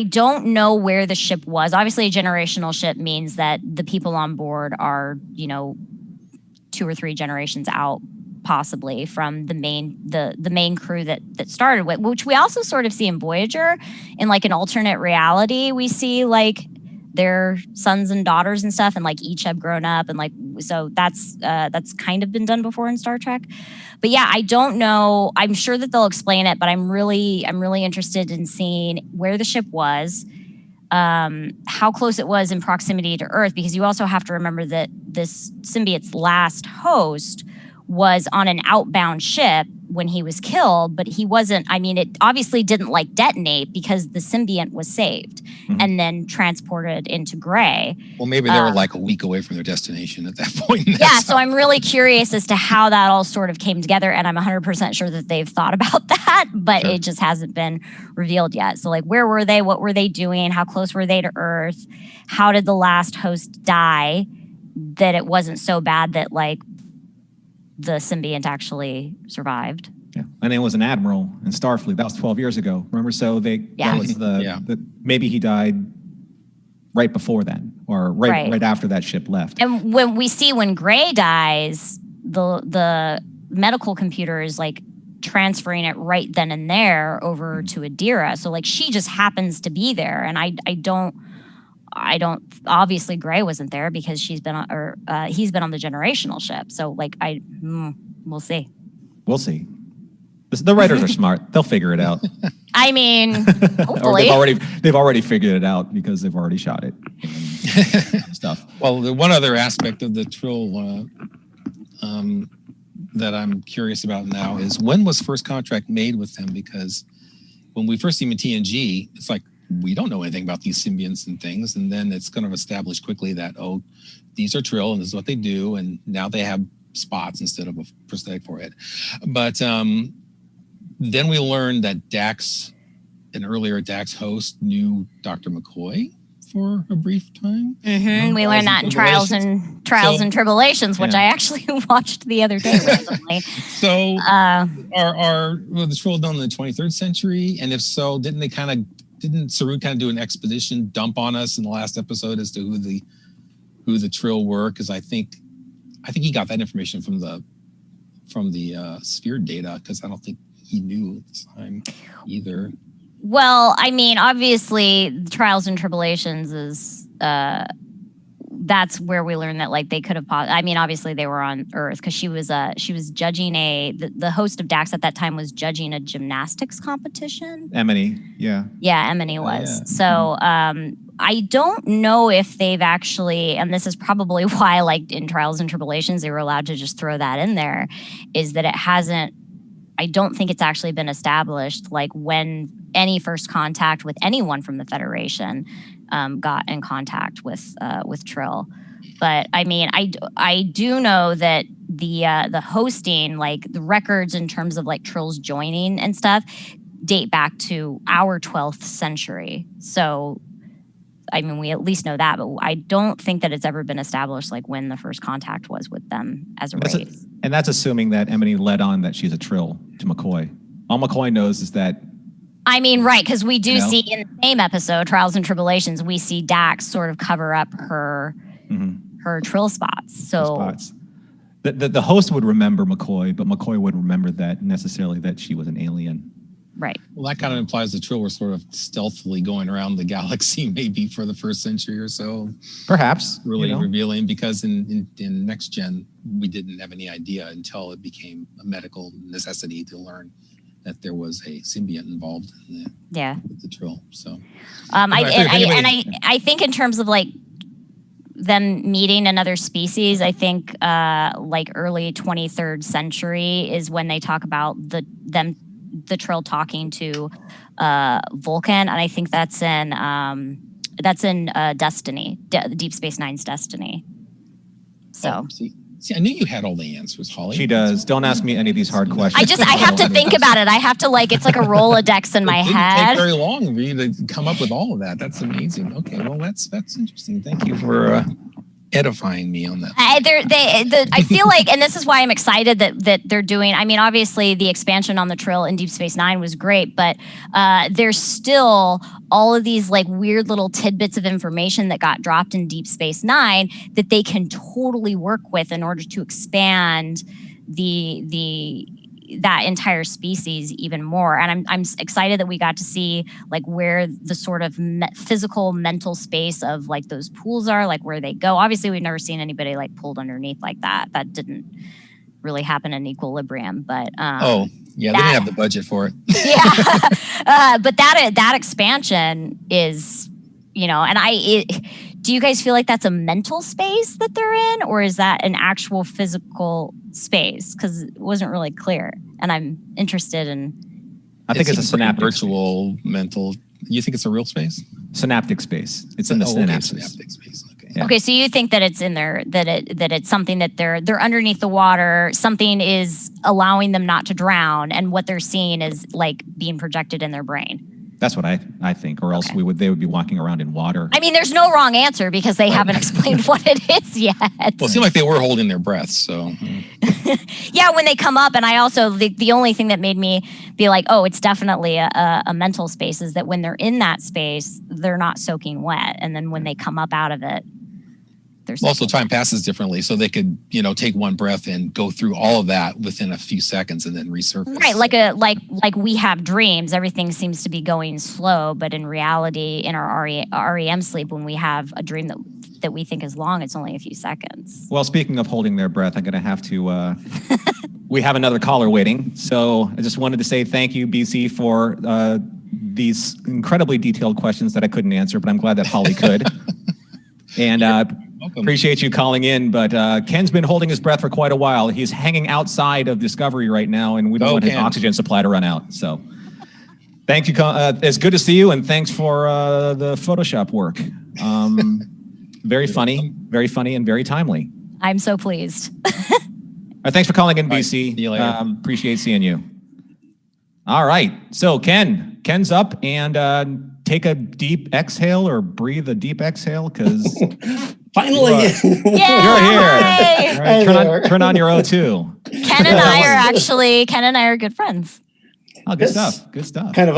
Speaker 2: don't know where the ship was. Obviously, a generational ship means that the people on board are, 2 or 3 generations out, possibly from the main crew that started with, which we also sort of see in Voyager. In like an alternate reality, we see like their sons and daughters and stuff, and like each have grown up, and like so that's kind of been done before in Star Trek. But yeah, I don't know. I'm sure that they'll explain it, but I'm really interested in seeing where the ship was, how close it was in proximity to Earth, because you also have to remember that this symbiote's last host was on an outbound ship when he was killed, but he wasn't. I mean, it obviously didn't like detonate because the symbiont was saved and then transported into Gray.
Speaker 4: Well, maybe they were like a week away from their destination at that point.
Speaker 2: So I'm really curious as to how that all sort of came together, and I'm 100% sure that they've thought about that, but it just hasn't been revealed yet. So like, where were they? What were they doing? How close were they to Earth? How did the last host die that it wasn't so bad that like the symbiont actually survived?
Speaker 1: Yeah, and it was an admiral in Starfleet. That was 12 years ago. Remember? So that was maybe he died right before then, or right after that ship left.
Speaker 2: And when Gray dies, the medical computer is like transferring it right then and there over to Adira. So like she just happens to be there, and I don't. Obviously, Gray wasn't there because he's been on the generational ship. So like we'll see.
Speaker 1: We'll see. The writers are smart. They'll figure it out.
Speaker 2: I mean, hopefully.
Speaker 1: Or they've already figured it out because they've already shot it and stuff.
Speaker 4: Well, the one other aspect of the Trill that I'm curious about now is, when was first contract made with them? Because when we first see them in TNG, it's like, we don't know anything about these symbionts and things. And then it's kind of established quickly that, these are Trill and this is what they do. And now they have spots instead of a prosthetic forehead. But then we learned that an earlier Dax host, knew Dr. McCoy for a brief time.
Speaker 2: Mm-hmm. We learned that in Trials and Tribulations, which I actually watched the other day randomly.
Speaker 4: So are the Trill done in the 23rd century? And if so, didn't Sarut kind of do an exposition dump on us in the last episode as to who the Trill were? Because I think he got that information from the sphere data, because I don't think he knew at the time either.
Speaker 2: Well, I mean, obviously, Trials and Tribulations is that's where we learned that like they could have. I mean, obviously they were on Earth because she was judging the host of Dax at that time was judging a gymnastics competition.
Speaker 1: Emily, yeah,
Speaker 2: Emily was. Yeah. So I don't know if they've actually, and this is probably why, like in Trials and Tribulations, they were allowed to just throw that in there, is that it hasn't. I don't think it's actually been established like when any first contact with anyone from the Federation got in contact with Trill. But I mean, I do know that the hosting, like the records in terms of like Trill's joining and stuff, date back to our 12th century. So, I mean, we at least know that, but I don't think that it's ever been established like when the first contact was with them as a race.
Speaker 1: And that's assuming that Emily led on that she's a Trill to McCoy. All McCoy knows is that.
Speaker 2: I mean, right, because we do see in the same episode, Trials and Tribulations, we see Dax sort of cover up her Trill spots. So
Speaker 1: the host would remember McCoy, but McCoy wouldn't remember that necessarily that she was an alien.
Speaker 2: Right.
Speaker 4: Well, that kind of implies the Trill were sort of stealthily going around the galaxy, maybe for the first century or so.
Speaker 1: Perhaps.
Speaker 4: Really revealing, because in Next Gen, we didn't have any idea until it became a medical necessity to learn that there was a symbiont involved in the Trill. So,
Speaker 2: I think in terms of like them meeting another species, I think like early 23rd century is when they talk about the Trill talking to Vulcan, and I think that's in Destiny, Deep Space Nine's Destiny. So.
Speaker 4: See, I knew you had all the answers, Holly.
Speaker 1: She does. Don't ask me any of these hard questions.
Speaker 2: I have to think about it. I have to it's like a Rolodex in my head.
Speaker 4: It didn't take very long for you to come up with all of that. That's amazing. Okay, well, that's interesting. Thank you for edifying me on that.
Speaker 2: I feel like, and this is why I'm excited that they're doing. I mean, obviously, the expansion on the Trill in Deep Space Nine was great, but there's still all of these like weird little tidbits of information that got dropped in Deep Space Nine that they can totally work with in order to expand that entire species even more. And I'm excited that we got to see like where the sort of physical mental space of like those pools are, like where they go. Obviously, we've never seen anybody like pulled underneath like that. That didn't really happen in Equilibrium, but
Speaker 4: they didn't have the budget for it.
Speaker 2: But that expansion is, do you guys feel like that's a mental space that they're in, or is that an actual physical space? Because it wasn't really clear, and I'm interested in.
Speaker 1: I think it's a synaptic
Speaker 4: virtual space. Mental. You think it's a real space?
Speaker 1: Synaptic space. It's in the synapses.
Speaker 4: Synaptic space. Okay.
Speaker 1: Yeah.
Speaker 2: Okay, so you think that it's in there, that it's something that they're underneath the water. Something is allowing them not to drown, and what they're seeing is like being projected in their brain.
Speaker 1: That's what I think, or else they would be walking around in water.
Speaker 2: I mean, there's no wrong answer because they haven't explained what it is yet.
Speaker 4: Well, it seemed like they were holding their breath, so.
Speaker 2: Yeah, when they come up, and I also, the only thing that made me be like, oh, it's definitely a mental space is that when they're in that space, they're not soaking wet. And then when they come up out of it,
Speaker 4: also time passes differently, so they could take one breath and go through all of that within a few seconds and then resurface.
Speaker 2: Right, like we have dreams, everything seems to be going slow, but in reality, in our REM sleep, when we have a dream that we think is long, it's only a few seconds.
Speaker 1: Well, speaking of holding their breath, I'm going to have to. We have another caller waiting, so I just wanted to say thank you, BC, for these incredibly detailed questions that I couldn't answer, but I'm glad that Holly could. And appreciate you calling in, but Ken's been holding his breath for quite a while. He's hanging outside of Discovery right now, and we don't want his oxygen supply to run out. So thank you. It's good to see you, and thanks for the Photoshop work. Very funny, and very timely.
Speaker 2: I'm so pleased.
Speaker 1: All right, thanks for calling in, BC.
Speaker 4: See you later.
Speaker 1: Appreciate seeing you. All right, so Ken's up, and take a deep exhale or breathe a deep exhale, because
Speaker 5: finally
Speaker 1: you're here. All right, turn on your O2.
Speaker 2: Ken and I are good friends.
Speaker 1: Oh, good stuff. Good stuff.
Speaker 5: Kind of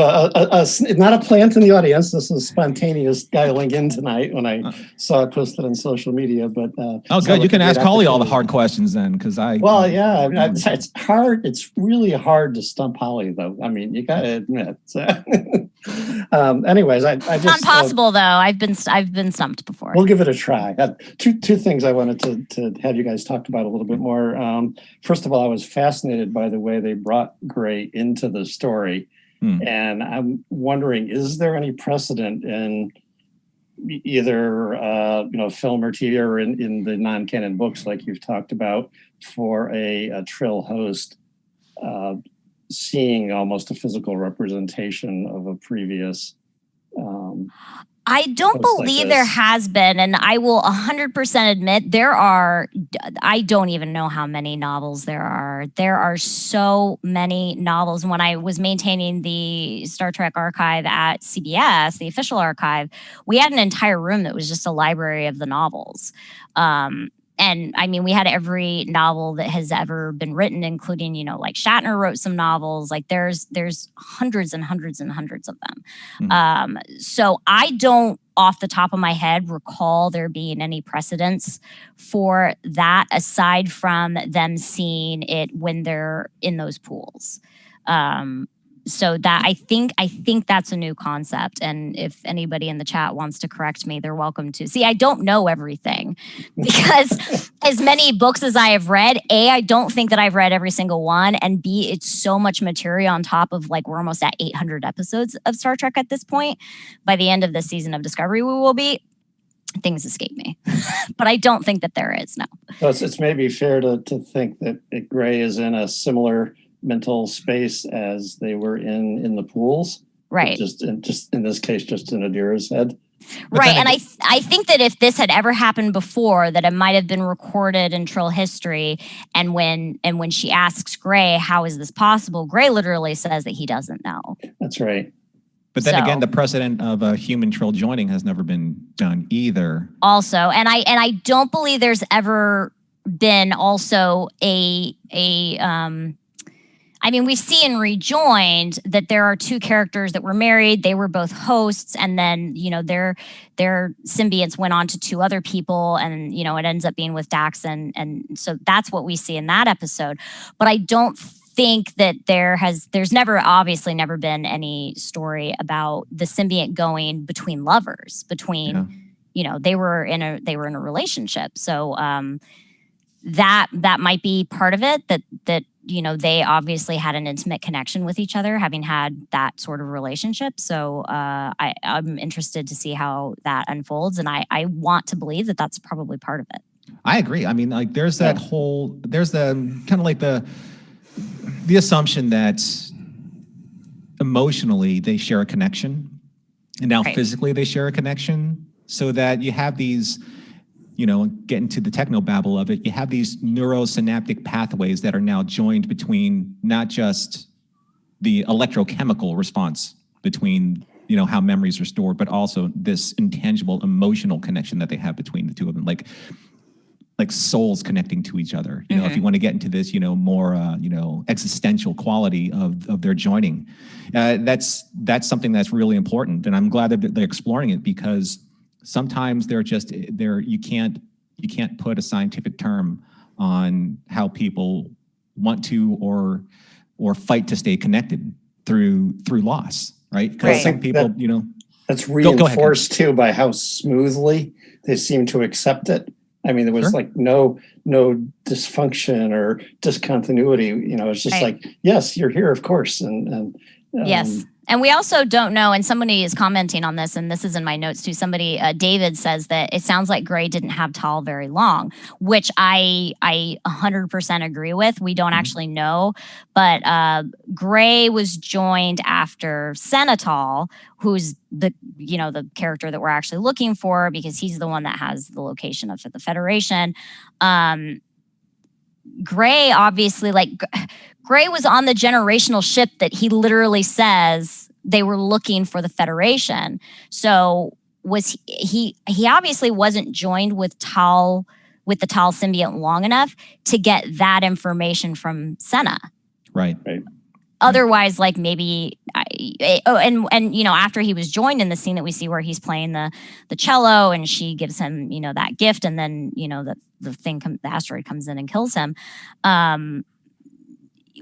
Speaker 5: not a plant in the audience. This is spontaneous dialing in tonight when I saw it posted on social media. But
Speaker 1: good. You can ask Holly all the hard questions then, because
Speaker 5: it's hard. It's really hard to stump Holly, though. I mean, you got to admit. Anyways, I just
Speaker 2: not possible though. I've been stumped before.
Speaker 5: We'll give it a try. Two things I wanted to have you guys talk about a little bit more. First of all, I was fascinated by the way they brought Gray into the story, and I'm wondering, is there any precedent in either film or TV or in the non-canon books, like you've talked about, for a Trill host seeing almost a physical representation of a previous
Speaker 2: I don't believe there has been, and I will 100% admit I don't even know how many novels there are. There are so many novels. When I was maintaining the Star Trek archive at CBS, the official archive, we had an entire room that was just a library of the novels. And I mean, we had every novel that has ever been written, including, like Shatner wrote some novels. Like there's hundreds and hundreds and hundreds of them. So I don't, off the top of my head, recall there being any precedents for that aside from them seeing it when they're in those pools. So that I think that's a new concept. And if anybody in the chat wants to correct me, they're welcome to. See, I don't know everything because as many books as I have read, A, I don't think that I've read every single one. And B, it's so much material on top of we're almost at 800 episodes of Star Trek at this point. By the end of the season of Discovery, we will be. Things escape me, but I don't think that there is, no.
Speaker 5: So it's maybe fair to think that Gray is in a similar mental space as they were in the pools,
Speaker 2: right?
Speaker 5: Just in this case, just in Adira's head,
Speaker 2: right? And I think that if this had ever happened before, that it might have been recorded in Trill history. And when she asks Gray, "How is this possible?" Gray literally says that he doesn't know.
Speaker 5: That's right.
Speaker 1: But then again, the precedent of a human Trill joining has never been done either.
Speaker 2: Also, and I don't believe there's ever been also I mean, we see in Rejoined that there are two characters that were married. They were both hosts, and then their symbionts went on to two other people, and it ends up being with Dax, and so that's what we see in that episode. But I don't think that there's obviously never been any story about the symbiont going between lovers, they were in a relationship. So that might be part of it, that they obviously had an intimate connection with each other, having had that sort of relationship. So I'm interested to see how that unfolds, and I want to believe that that's probably part of it.
Speaker 1: I agree. I mean, there's the kind of like the assumption that emotionally they share a connection, and now physically they share a connection, so that you have these, getting to the technobabble of it, you have these neurosynaptic pathways that are now joined between not just the electrochemical response between, how memories are stored, but also this intangible emotional connection that they have between the two of them, like souls connecting to each other. If you want to get into this, more, existential quality of their joining, that's something that's really important. And I'm glad that they're exploring it, because sometimes you can't put a scientific term on how people want to or fight to stay connected through loss, right? Because some people,
Speaker 5: that's reinforced too by how smoothly they seem to accept it. I mean, there was no dysfunction or discontinuity. It's just yes, you're here, of course, and
Speaker 2: yes. And we also don't know, and somebody is commenting on this, and this is in my notes too. Somebody, David, says that it sounds like Gray didn't have Tal very long, which I 100% agree with. We don't actually know, but Gray was joined after Senatol, who's the character that we're actually looking for, because he's the one that has the location of the Federation. Gray obviously, Gray was on the generational ship that he literally says they were looking for the Federation. So was he obviously wasn't joined with the Tal symbiont long enough to get that information from Senna.
Speaker 1: Right.
Speaker 2: Otherwise, maybe, after he was joined in the scene that we see where he's playing the cello and she gives him, that gift, and then, the asteroid comes in and kills him.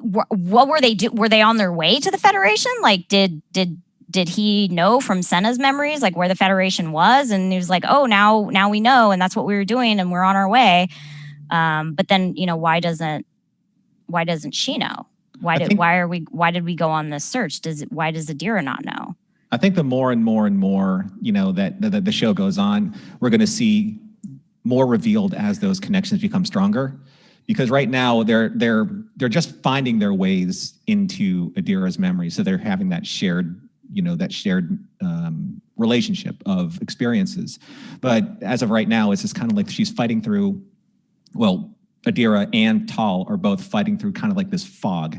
Speaker 2: What were they do? Were they on their way to the Federation? Did he know from Senna's memories, where the Federation was? And he was like, oh, now we know, and that's what we were doing, and we're on our way. But then, why doesn't she know? Why did we go on this search? Why does Adira not know?
Speaker 1: I think the more and more and more, that the show goes on, we're going to see more revealed as those connections become stronger. Because right now they're just finding their ways into Adira's memory, so they're having that shared relationship of experiences. But as of right now, it's just kind of like she's fighting through, well, Adira and Tal are both fighting through kind of like this fog.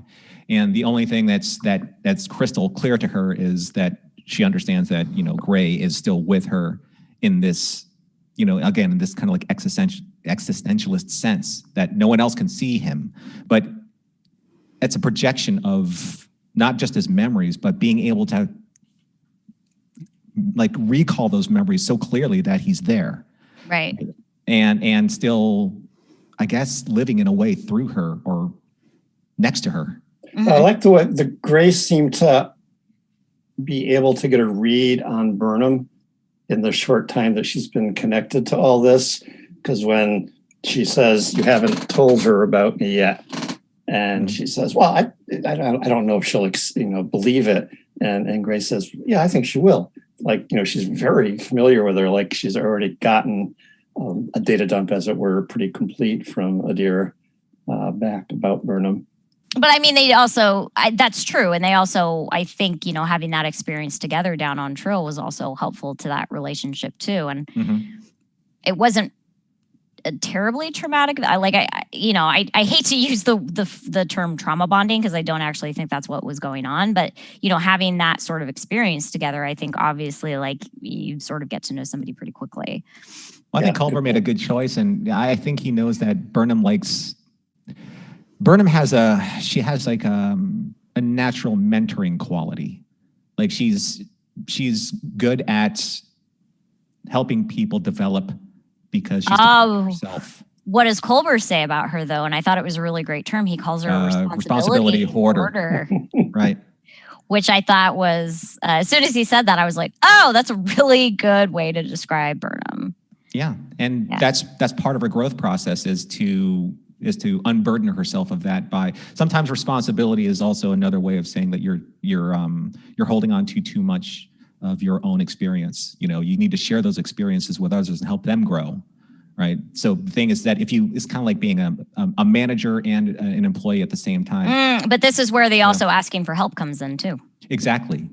Speaker 1: And the only thing that's crystal clear to her is that she understands that, Gray is still with her in this, again, in this kind of like existentialist sense that no one else can see him. But it's a projection of not just his memories, but being able to like recall those memories so clearly that he's there.
Speaker 2: Right.
Speaker 1: And still, I guess, living in a way through her or next to her.
Speaker 2: Mm-hmm.
Speaker 5: I like the way the Gray seemed to be able to get a read on Burnham in the short time that she's been connected to all this. Because when she says, "You haven't told her about me yet," and she says, "Well, I don't know if she'll believe it," and Gray says, "Yeah, I think she will." Like, she's very familiar with her. Like, she's already gotten a data dump, as it were, pretty complete from Adira back about Burnham.
Speaker 2: But I mean, they also, that's true. And they also, I think, having that experience together down on Trill was also helpful to that relationship too. And it wasn't terribly traumatic. I hate to use the term trauma bonding because I don't actually think that's what was going on. But, having that sort of experience together, I think obviously like you sort of get to know somebody pretty quickly.
Speaker 1: Well, I think Culber made a good choice. And I think he knows that Burnham has a natural mentoring quality. Like she's good at helping people develop because she's herself.
Speaker 2: What does Culber say about her though? And I thought it was a really great term. He calls her a responsibility hoarder.
Speaker 1: Right.
Speaker 2: Which I thought was, as soon as he said that, I was like, oh, that's a really good way to describe Burnham.
Speaker 1: Yeah. And that's part of her growth process is to unburden herself of that by sometimes responsibility is also another way of saying that you're holding on to too much of your own experience. You need to share those experiences with others and help them grow. Right. So the thing is that it's kind of like being a manager and an employee at the same time.
Speaker 2: But this is where the also asking for help comes in too.
Speaker 1: Exactly.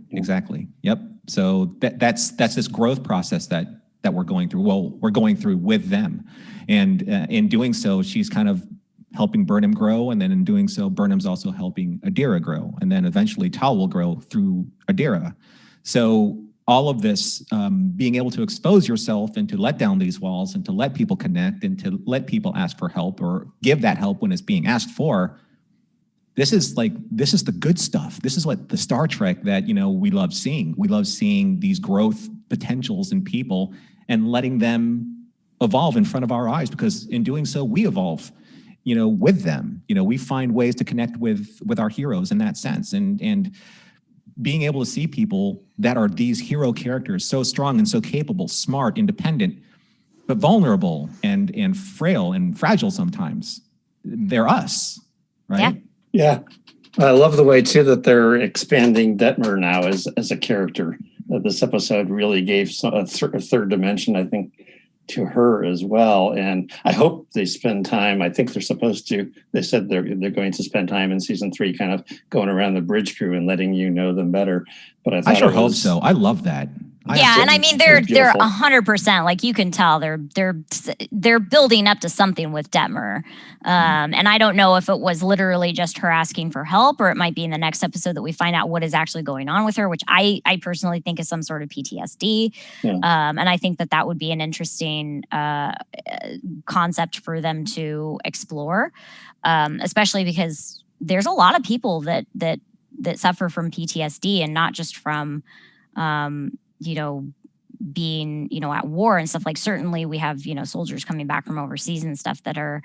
Speaker 1: Yep. So that's this growth process that we're going through. Well, we're going through with them. And in doing so, she's kind of helping Burnham grow. And then in doing so, Burnham's also helping Adira grow. And then eventually Tal will grow through Adira. So all of this, being able to expose yourself and to let down these walls and to let people connect and to let people ask for help or give that help when it's being asked for, this is the good stuff. This is what the Star Trek that, we love seeing. We love seeing these growth potentials in people and letting them evolve in front of our eyes, because in doing so, we evolve, with them. We find ways to connect with our heroes in that sense. And being able to see people that are these hero characters, so strong and so capable, smart, independent, but vulnerable and frail and fragile sometimes. They're us, right?
Speaker 5: Yeah. I love the way, too, that they're expanding Detmer now as a character. This episode really gave a third dimension, I think, to her as well. And I hope they spend time. I think they're supposed to. They said they're going to spend time in season 3 kind of going around the bridge crew and letting you know them better. But I sure hope so.
Speaker 1: I love that.
Speaker 2: And I mean they're 100%, like you can tell they're building up to something with Detmer. And I don't know if it was literally just her asking for help, or it might be in the next episode that we find out what is actually going on with her, which I personally think is some sort of PTSD. Yeah. And I think that would be an interesting concept for them to explore, especially because there's a lot of people that suffer from PTSD, and not just from being, at war and stuff. Like certainly we have, soldiers coming back from overseas and stuff that are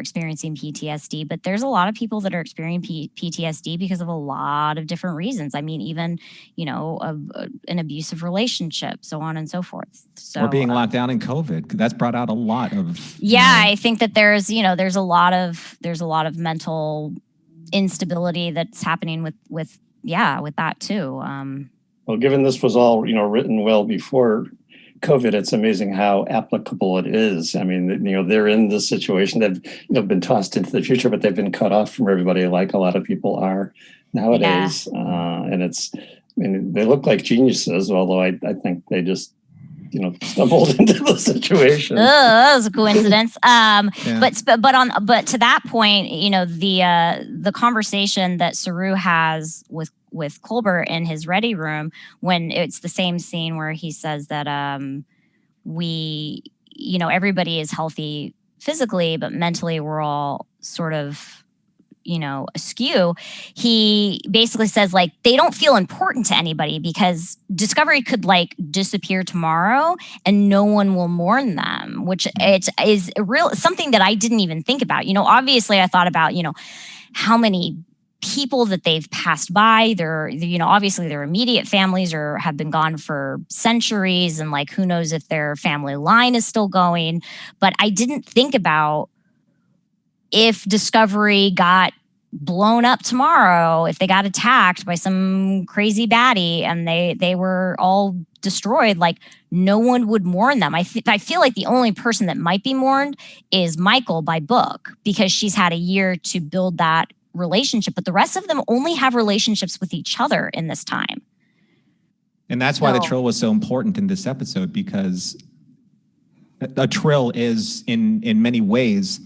Speaker 2: experiencing PTSD, but there's a lot of people that are experiencing PTSD because of a lot of different reasons. I mean, even, an abusive relationship, so on and so forth. So
Speaker 1: we're being locked down in COVID. That's brought out a lot of.
Speaker 2: I think that there's a lot of mental instability that's happening with that too.
Speaker 5: Well, given this was all, written well before COVID, it's amazing how applicable it is. I mean, they're in this situation. They've, been tossed into the future, but they've been cut off from everybody like a lot of people are nowadays. And it's mean, they look like geniuses, although I think they just, stumbled into the situation.
Speaker 2: Oh, that was a coincidence. But to that point, the conversation that Saru has with Colbert in his ready room, when it's the same scene where he says that everybody is healthy physically, but mentally we're all sort of askew. He basically says like they don't feel important to anybody because Discovery could like disappear tomorrow and no one will mourn them, which it is something that I didn't even think about. Obviously I thought about how many people that they've passed by. They're obviously their immediate families or have been gone for centuries, and like who knows if their family line is still going. But I didn't think about if Discovery got blown up tomorrow, if they got attacked by some crazy baddie and they were all destroyed, like no one would mourn them. I feel like the only person that might be mourned is Michael by book, because she's had a year to build that relationship, but the rest of them only have relationships with each other in this time.
Speaker 1: And that's why the Trill was so important in this episode, because a Trill is in many ways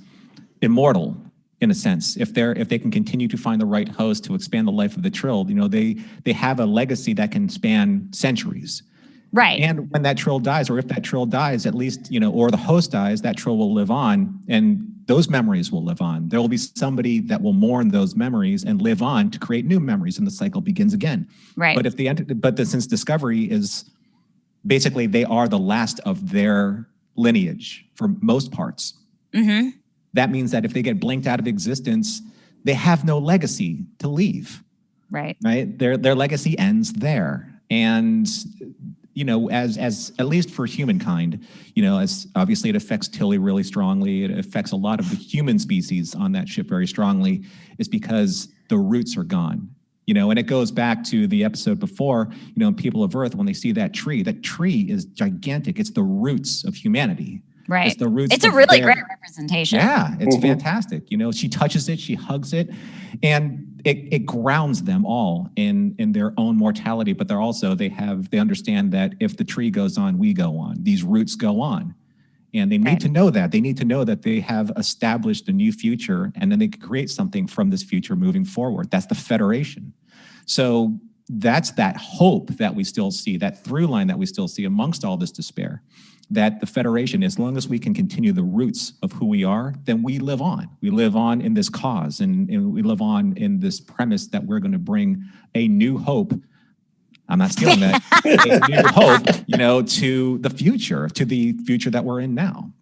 Speaker 1: immortal in a sense. If they can continue to find the right host to expand the life of the Trill, they have a legacy that can span centuries.
Speaker 2: Right.
Speaker 1: And when that Trill dies, or if that Trill dies, at least, or the host dies, that Trill will live on, and those memories will live on. There will be somebody that will mourn those memories and live on to create new memories, and the cycle begins again.
Speaker 2: Right.
Speaker 1: But since Discovery is basically, they are the last of their lineage for most parts.
Speaker 2: Mm-hmm.
Speaker 1: That means that if they get blinked out of existence, they have no legacy to leave.
Speaker 2: Right.
Speaker 1: Right. Their legacy ends there. And, as at least for humankind, as obviously it affects Tilly really strongly. It affects a lot of the human species on that ship very strongly, is because the roots are gone. And it goes back to the episode before, People of Earth, when they see that tree is gigantic. It's the roots of humanity.
Speaker 2: Right.
Speaker 1: It's the roots.
Speaker 2: It's a really great representation.
Speaker 1: Yeah, it's fantastic. She touches it, she hugs it, and it grounds them all in their own mortality. But they understand that if the tree goes on, we go on. These roots go on. And they need to know that. They need to know that they have established a new future, and then they can create something from this future moving forward. That's the Federation. So that's that hope that we still see, that through line that we still see amongst all this despair, that the Federation, as long as we can continue the roots of who we are, then we live on. We live on in this cause, and we live on in this premise that we're going to bring a new hope. I'm not stealing that. A new hope, to the future that we're in now.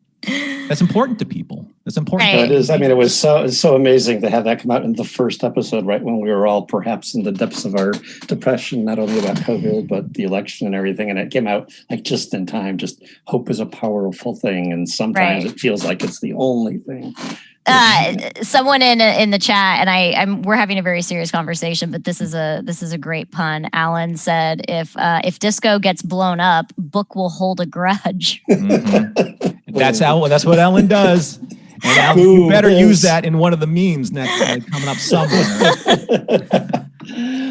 Speaker 1: That's important to people. That's important.
Speaker 2: Right.
Speaker 5: It is. I mean, it was so amazing to have that come out in the first episode, right when we were all perhaps in the depths of our depression, not only about COVID, but the election and everything. And it came out like just in time. Just hope is a powerful thing, and sometimes it feels like it's the only thing.
Speaker 2: Someone in the chat, and we're having a very serious conversation, but this is a great pun. Alan said, if Disco gets blown up, Book will hold a grudge.
Speaker 1: Mm-hmm. That's what Ellen does. And Alan, you better use that in one of the memes next, coming up somewhere.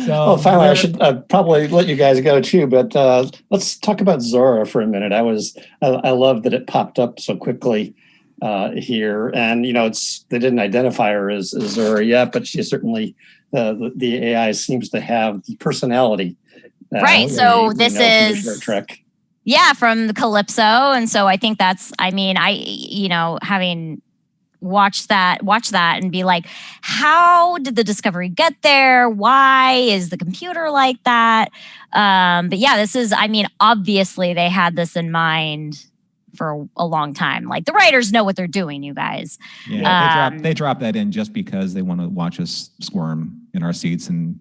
Speaker 1: So,
Speaker 5: finally, I should probably let you guys go too, but let's talk about Zora for a minute. I love that it popped up so quickly here, and they didn't identify her as Zora yet, but she certainly the AI seems to have the personality.
Speaker 2: Right. So this is
Speaker 5: Star Trek.
Speaker 2: Yeah, from the Calypso, and so I think that's. I mean, having watched that and be like, how did the Discovery get there? Why is the computer like that? But yeah, this is. I mean, obviously they had this in mind for a long time. Like the writers know what they're doing, you guys.
Speaker 1: Yeah, they drop that in just because they want to watch us squirm in our seats and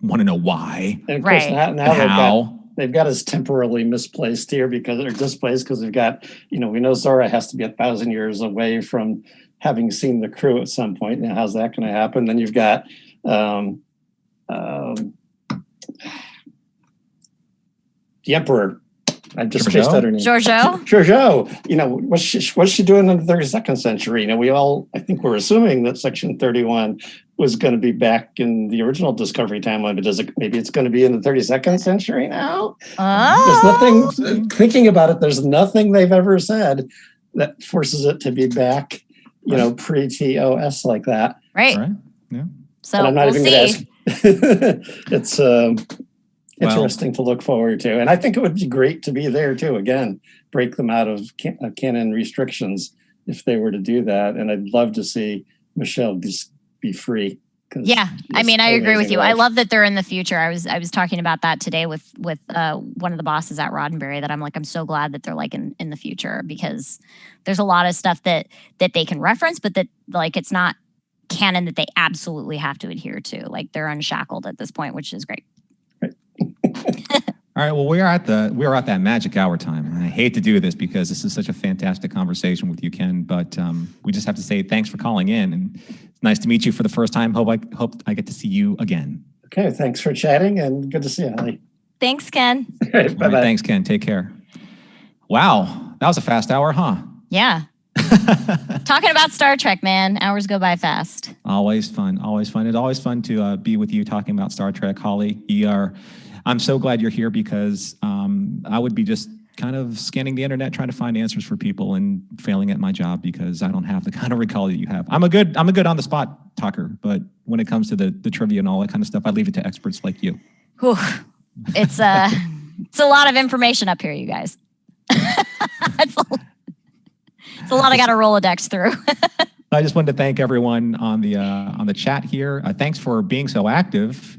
Speaker 1: want to know why.
Speaker 5: And of course, now they've got us temporarily misplaced here displaced because we've got, we know Zora has to be 1,000 years away from having seen the crew at some point. Now, how's that going to happen? Then you've got the Emperor. I just spaced out her name.
Speaker 2: Giorgio?
Speaker 5: Giorgio. What's she doing in the 32nd century? We all, I think we're assuming that Section 31 was going to be back in the original Discovery timeline, but maybe it's going to be in the 32nd century now? There's nothing, thinking about it, there's nothing they've ever said that forces it to be back, pre-TOS like that.
Speaker 2: Right.
Speaker 1: Yeah.
Speaker 2: So
Speaker 5: but I'm not
Speaker 2: we'll
Speaker 5: even going to
Speaker 2: see.
Speaker 5: ask. It's interesting to look forward to. And I think it would be great to be there too. Again, break them out of canon restrictions if they were to do that. And I'd love to see Michelle just be free.
Speaker 2: Yeah, I agree with you. I love that they're in the future. I was talking about that today with one of the bosses at Roddenberry, that I'm so glad that they're in the future, because there's a lot of stuff that they can reference, but that it's not canon that they absolutely have to adhere to. They're unshackled at this point, which is great.
Speaker 5: Right.
Speaker 1: All right. Well, we are at that magic hour time. And I hate to do this because this is such a fantastic conversation with you, Ken. But we just have to say thanks for calling in, and it's nice to meet you for the first time. Hope I get to see you again.
Speaker 5: Okay. Thanks for chatting, and good to see you, Holly.
Speaker 2: Thanks, Ken.
Speaker 5: Bye bye.
Speaker 1: Thanks, Ken. Take care. Wow, that was a fast hour, huh?
Speaker 2: Yeah. Talking about Star Trek, man. Hours go by fast.
Speaker 1: Always fun. Always fun. It's always fun to be with you talking about Star Trek, Holly. I'm so glad you're here, because I would be just kind of scanning the internet trying to find answers for people and failing at my job because I don't have the kind of recall that you have. I'm a good on the spot talker, but when it comes to the trivia and all that kind of stuff, I leave it to experts like you.
Speaker 2: Whew. It's a lot of information up here, you guys. It's a lot I got to Rolodex through.
Speaker 1: I just wanted to thank everyone on the chat here. Thanks for being so active.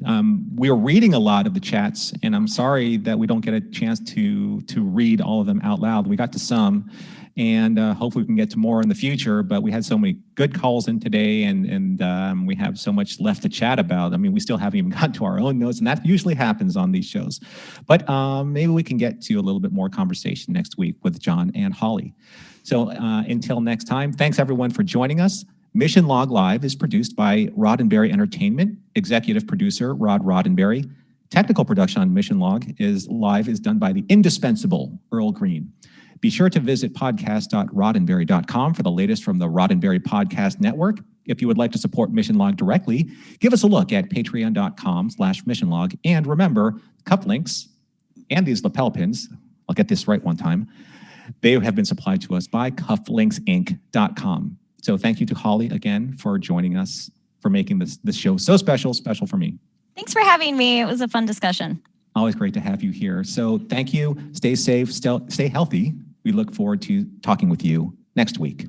Speaker 1: We are reading a lot of the chats, and I'm sorry that we don't get a chance to read all of them out loud. We got to some, and hopefully we can get to more in the future. But we had so many good calls in today, and we have so much left to chat about. We still haven't even gotten to our own notes, and that usually happens on these shows. But maybe we can get to a little bit more conversation next week with John and Holly. So until next time, thanks everyone for joining us. Mission Log Live is produced by Roddenberry Entertainment, executive producer Rod Roddenberry. Technical production on Mission Log is done by the indispensable Earl Green. Be sure to visit podcast.roddenberry.com for the latest from the Roddenberry Podcast Network. If you would like to support Mission Log directly, give us a look at patreon.com/missionlog. And remember, cufflinks and these lapel pins, I'll get this right one time, they have been supplied to us by cufflinksinc.com. So thank you to Holly again for joining us, for making this show so special for me.
Speaker 2: Thanks for having me. It was a fun discussion.
Speaker 1: Always great to have you here. So thank you. Stay safe, stay healthy. We look forward to talking with you next week.